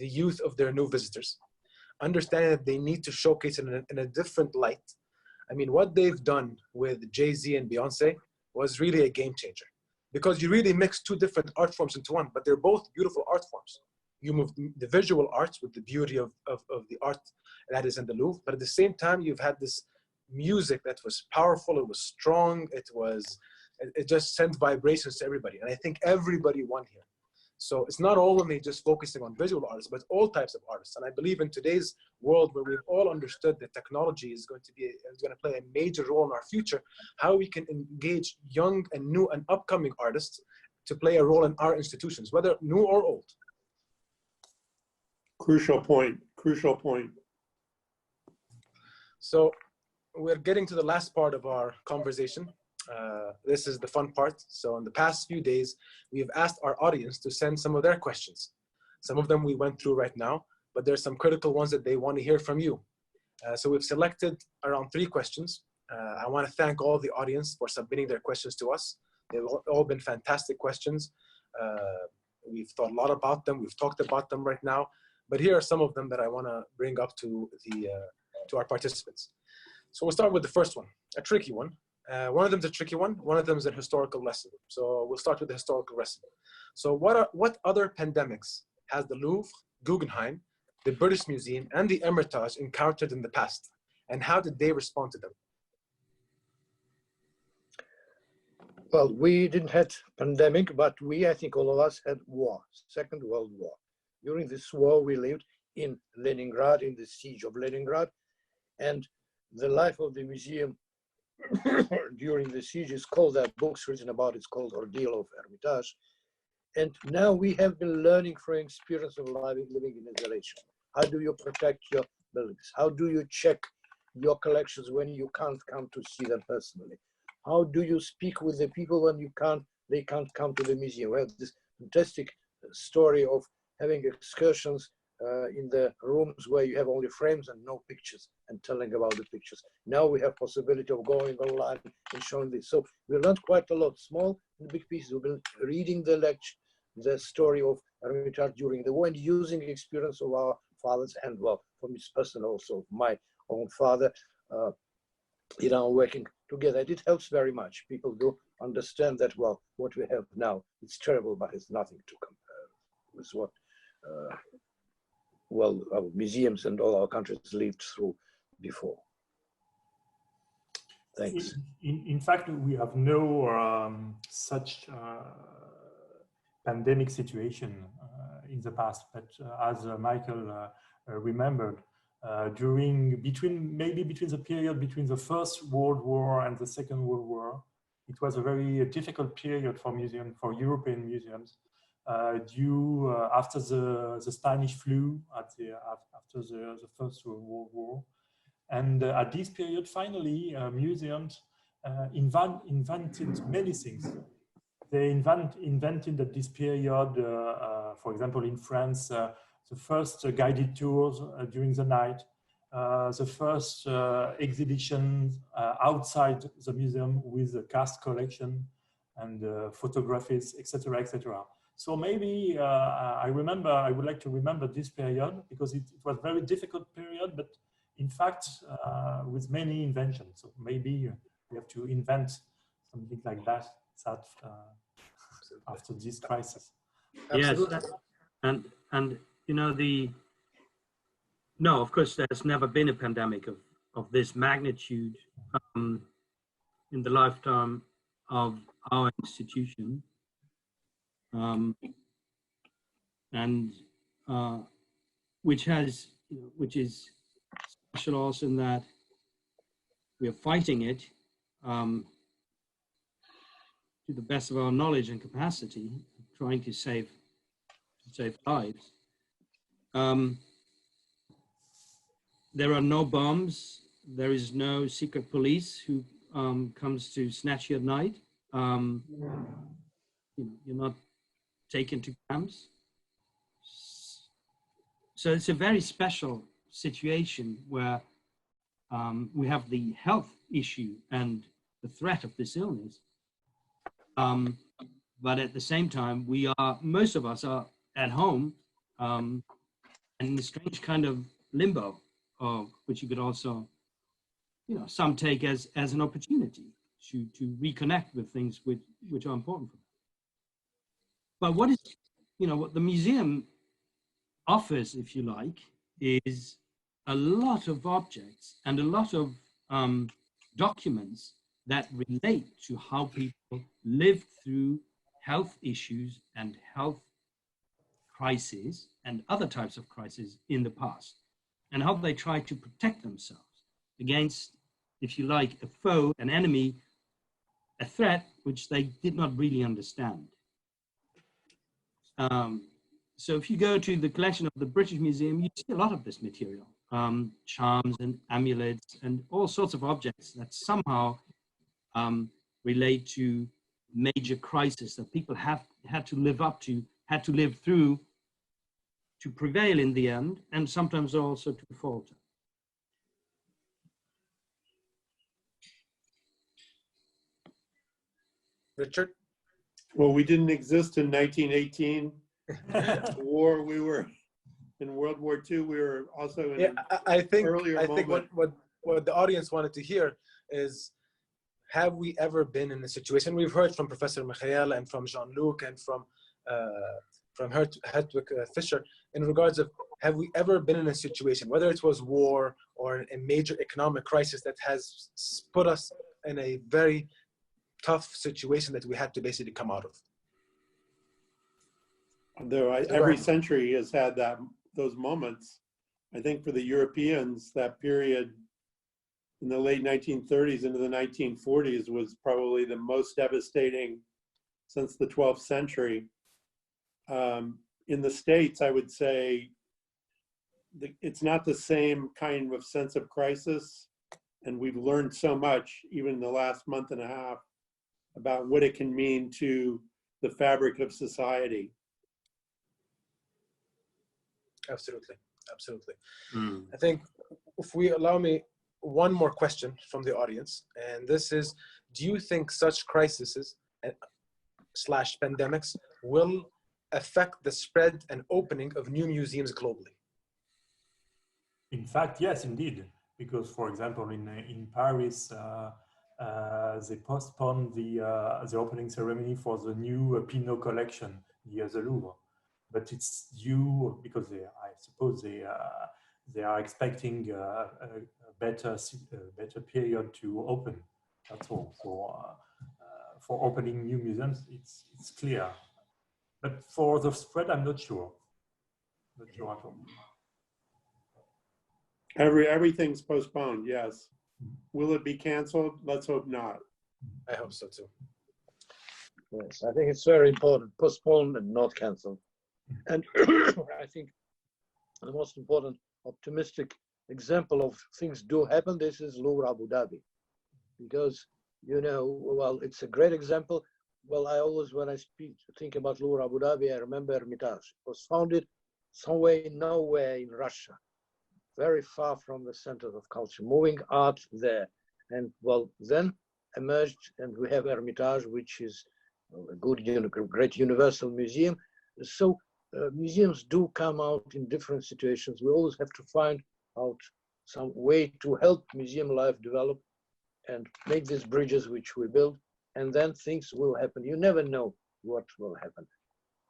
youth of their new visitors, understanding that they need to showcase it in a different light. I mean, what they've done with Jay-Z and Beyonce was really a game changer, because you really mix two different art forms into one, but they're both beautiful art forms. You move the visual arts with the beauty of the art that is in the Louvre, but at the same time, you've had this music that was powerful, it was strong, it just sent vibrations to everybody. And I think everybody won here. So it's not only just focusing on visual artists, but all types of artists. And I believe in today's world where we've all understood that technology is going to play a major role in our future, how we can engage young and new and upcoming artists to play a role in our institutions, whether new or old. Crucial point, crucial point. So we're getting to the last part of our conversation. This is the fun part. So in the past few days, we've asked our audience to send some of their questions. Some of them we went through right now, but there's some critical ones that they want to hear from you. So we've selected around 3 questions. I want to thank all the audience for submitting their questions to us. They've all been fantastic questions. We've thought a lot about them. We've talked about them right now, but here are some of them that I want to bring up to our participants. So we'll start with the first one, a tricky one. One of them is a tricky one. One of them is a historical lesson. So we'll start with the historical lesson. So what other pandemics has the Louvre, Guggenheim, the British Museum, and the Hermitage encountered in the past? And how did they respond to them? Well, we didn't have pandemic, but I think all of us had war, Second World War. During this war, we lived in Leningrad, in the siege of Leningrad, and the life of the museum during the siege is called, there are books written about, it's called Ordeal of Hermitage. And now we have been learning from experience of living in isolation. How do you protect your buildings? How do you check your collections when you can't come to see them personally? How do you speak with the people when they can't come to the museum? We have this fantastic story of having excursions in the rooms where you have only frames and no pictures, and telling about the pictures. Now we have possibility of going online and showing this. So we learned quite a lot, small and big pieces. We've been reading the story of Hermitage during the war and using the experience of our fathers, and well, for me personally also, my own father, working together. It helps very much. People do understand that, well, what we have now, it's terrible, but it's nothing to compare with what our museums and all our countries lived through before. Thanks. In fact, we have no such pandemic situation in the past, but as Michael remembered, between the period between the First World War and the Second World War, it was a very difficult period for European museums. After the Spanish flu, after the First World War, and at this period, finally, museums invented many things. They invented at this period, for example, in France, the first guided tours during the night, the first exhibitions outside the museum with a cast collection and photographies, etc., etc. So maybe I would like to remember this period because it was a very difficult period, but in fact, with many inventions. So maybe we have to invent something like that after this crisis. Absolutely. Yes, and you know, no, of course, there's never been a pandemic of this magnitude in the lifetime of our institution. and which has, which is special also in that we are fighting it to the best of our knowledge and capacity, trying to save lives. There are no bombs. There is no secret police who comes to snatch you at night. You're not taken to camps. So it's a very special situation where we have the health issue and the threat of this illness. But at the same time, most of us are at home and in a strange kind of limbo, which you could also, some take as an opportunity to reconnect with things which are important for them. But what the museum offers, if you like, is a lot of objects and a lot of documents that relate to how people lived through health issues and health crises and other types of crises in the past, and how they try to protect themselves against, if you like, a foe, an enemy, a threat which they did not really understand. So if you go to the collection of the British Museum, you see a lot of this material, charms and amulets and all sorts of objects that somehow relate to major crises that people had to live up to, had to live through to prevail in the end, and sometimes also to falter. Richard? Well, we didn't exist in 1918. War, we were in World War II. We were also in I think moment. what the audience wanted to hear is, have we ever been in a situation? We've heard from Professor Mikhail and from Jean-Luc and from Hartwig Fischer in regards of, have we ever been in a situation, whether it was war or a major economic crisis that has put us in a very tough situation that we had to basically come out of? Every century has had those moments. I think for the Europeans, that period in the late 1930s into the 1940s was probably the most devastating since the 12th century. In the States, I would say it's not the same kind of sense of crisis. And we've learned so much, even in the last month and a half, about what it can mean to the fabric of society. Absolutely, absolutely. I think if we allow me one more question from the audience, and this is, do you think such crises / pandemics will affect the spread and opening of new museums globally? In fact, yes, indeed. Because, for example, in Paris, they postponed the opening ceremony for the new Pinot collection near the Louvre. But it's due because I suppose they are expecting a better period to open. That's all. So for opening new museums, it's clear. But for the spread, I'm not sure. Not sure at all. Everything's postponed, yes. Will it be canceled? Let's hope not. I hope so too. Yes, I think it's very important, postponed and not canceled. And I think the most important optimistic example of things do happen, this is Louvre Abu Dhabi. Because, well, it's a great example. Well, I always, when I think about Louvre Abu Dhabi, I remember Hermitage. It was founded somewhere nowhere in Russia, very far from the center of culture, moving art there. And well, then emerged, and we have Hermitage, which is a good, great universal museum. So museums do come out in different situations. We always have to find out some way to help museum life develop and make these bridges which we build, and then things will happen. You never know what will happen.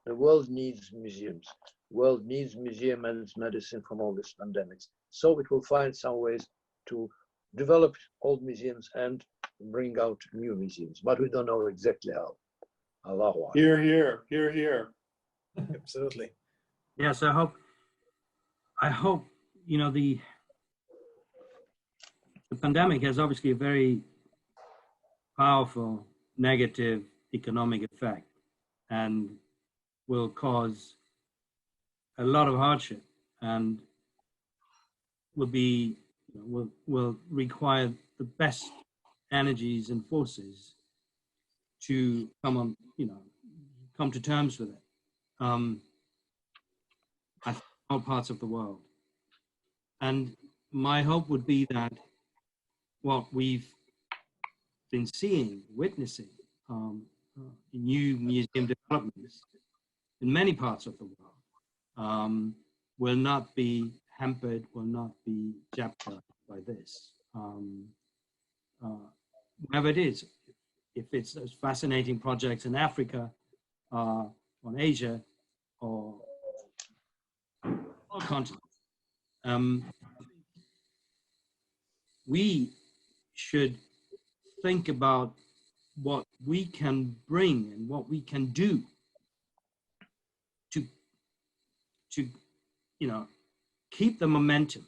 The world needs museums. The world needs museum and medicine from all these pandemics. So it will find some ways to develop old museums and bring out new museums, but we don't know exactly how. Allahu Akbar. Here, here, here, here. Absolutely. Yes, I hope, you know, the pandemic has obviously a very powerful negative economic effect and will cause a lot of hardship and will require the best energies and forces to come to terms with it. I think all parts of the world. And my hope would be that what we've been seeing, witnessing, new museum developments in many parts of the world will not be hampered, will not be jeopardized by this. Whatever it is, if it's those fascinating projects in Africa, on Asia, or all continents, we should think about what we can bring and what we can do to keep the momentum,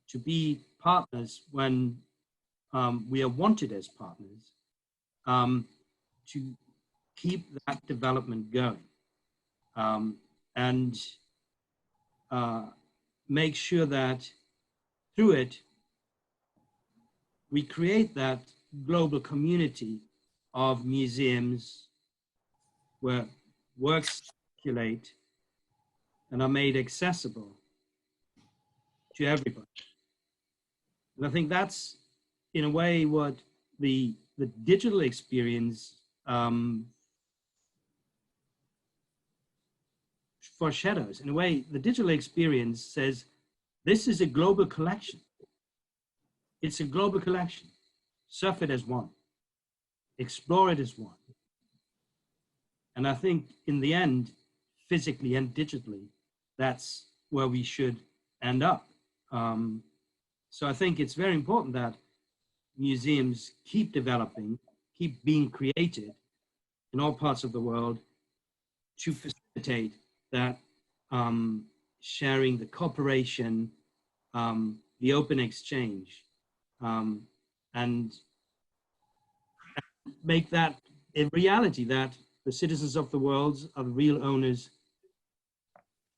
to be partners when we are wanted as partners, to keep that development going, and make sure that through it we create that global community of museums where works circulate and are made accessible to everybody. And I think that's, in a way, what the digital experience foreshadows. In a way, the digital experience says, this is a global collection. It's a global collection. Surf it as one. Explore it as one. And I think in the end, physically and digitally, that's where we should end up. So I think it's very important that museums keep developing, keep being created in all parts of the world to facilitate that sharing, the cooperation, the open exchange, and make that a reality, that the citizens of the world are the real owners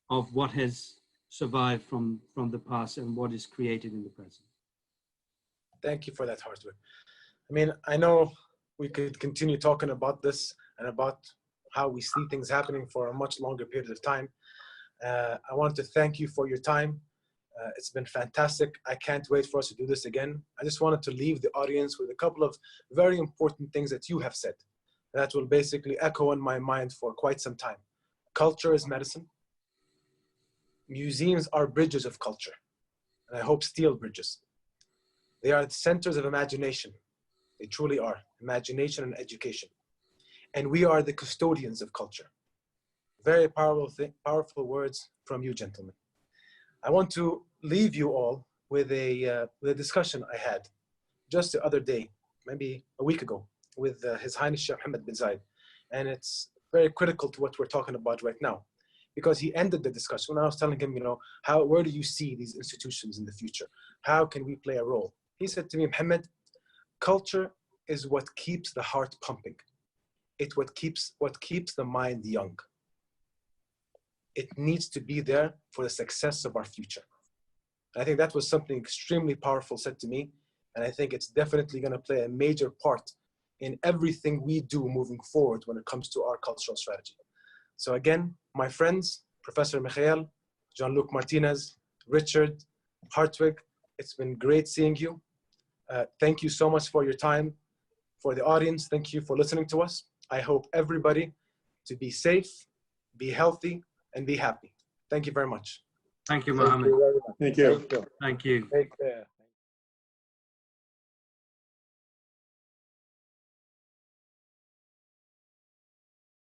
of what has survived from the past and what is created in the present. Thank you for that, Hartwig. I mean, I know we could continue talking about this and about how we see things happening for a much longer period of time. I want to thank you for your time. It's been fantastic. I can't wait for us to do this again. I just wanted to leave the audience with a couple of very important things that you have said that will basically echo in my mind for quite some time. Culture is medicine. Museums are bridges of culture, and I hope steel bridges. They are the centers of imagination. They truly are, imagination and education. And we are the custodians of culture. Very powerful words from you, gentlemen. I want to leave you all with a discussion I had just the other day, maybe a week ago, with His Highness Sheikh Mohamed bin Zayed. And it's very critical to what we're talking about right now, because he ended the discussion when I was telling him, where do you see these institutions in the future? How can we play a role? He said to me, Mohamed, culture is what keeps the heart pumping. It's what keeps the mind young. It needs to be there for the success of our future. And I think that was something extremely powerful said to me. And I think it's definitely going to play a major part in everything we do moving forward when it comes to our cultural strategy. So again, my friends, Professor Mikhail, Jean-Luc Martinez, Richard, Hartwig, it's been great seeing you. Thank you so much for your time. For the audience, thank you for listening to us. I hope everybody to be safe, be healthy, and be happy. Thank you very much. Thank you, Mohamed. Thank you. Thank you. Take care.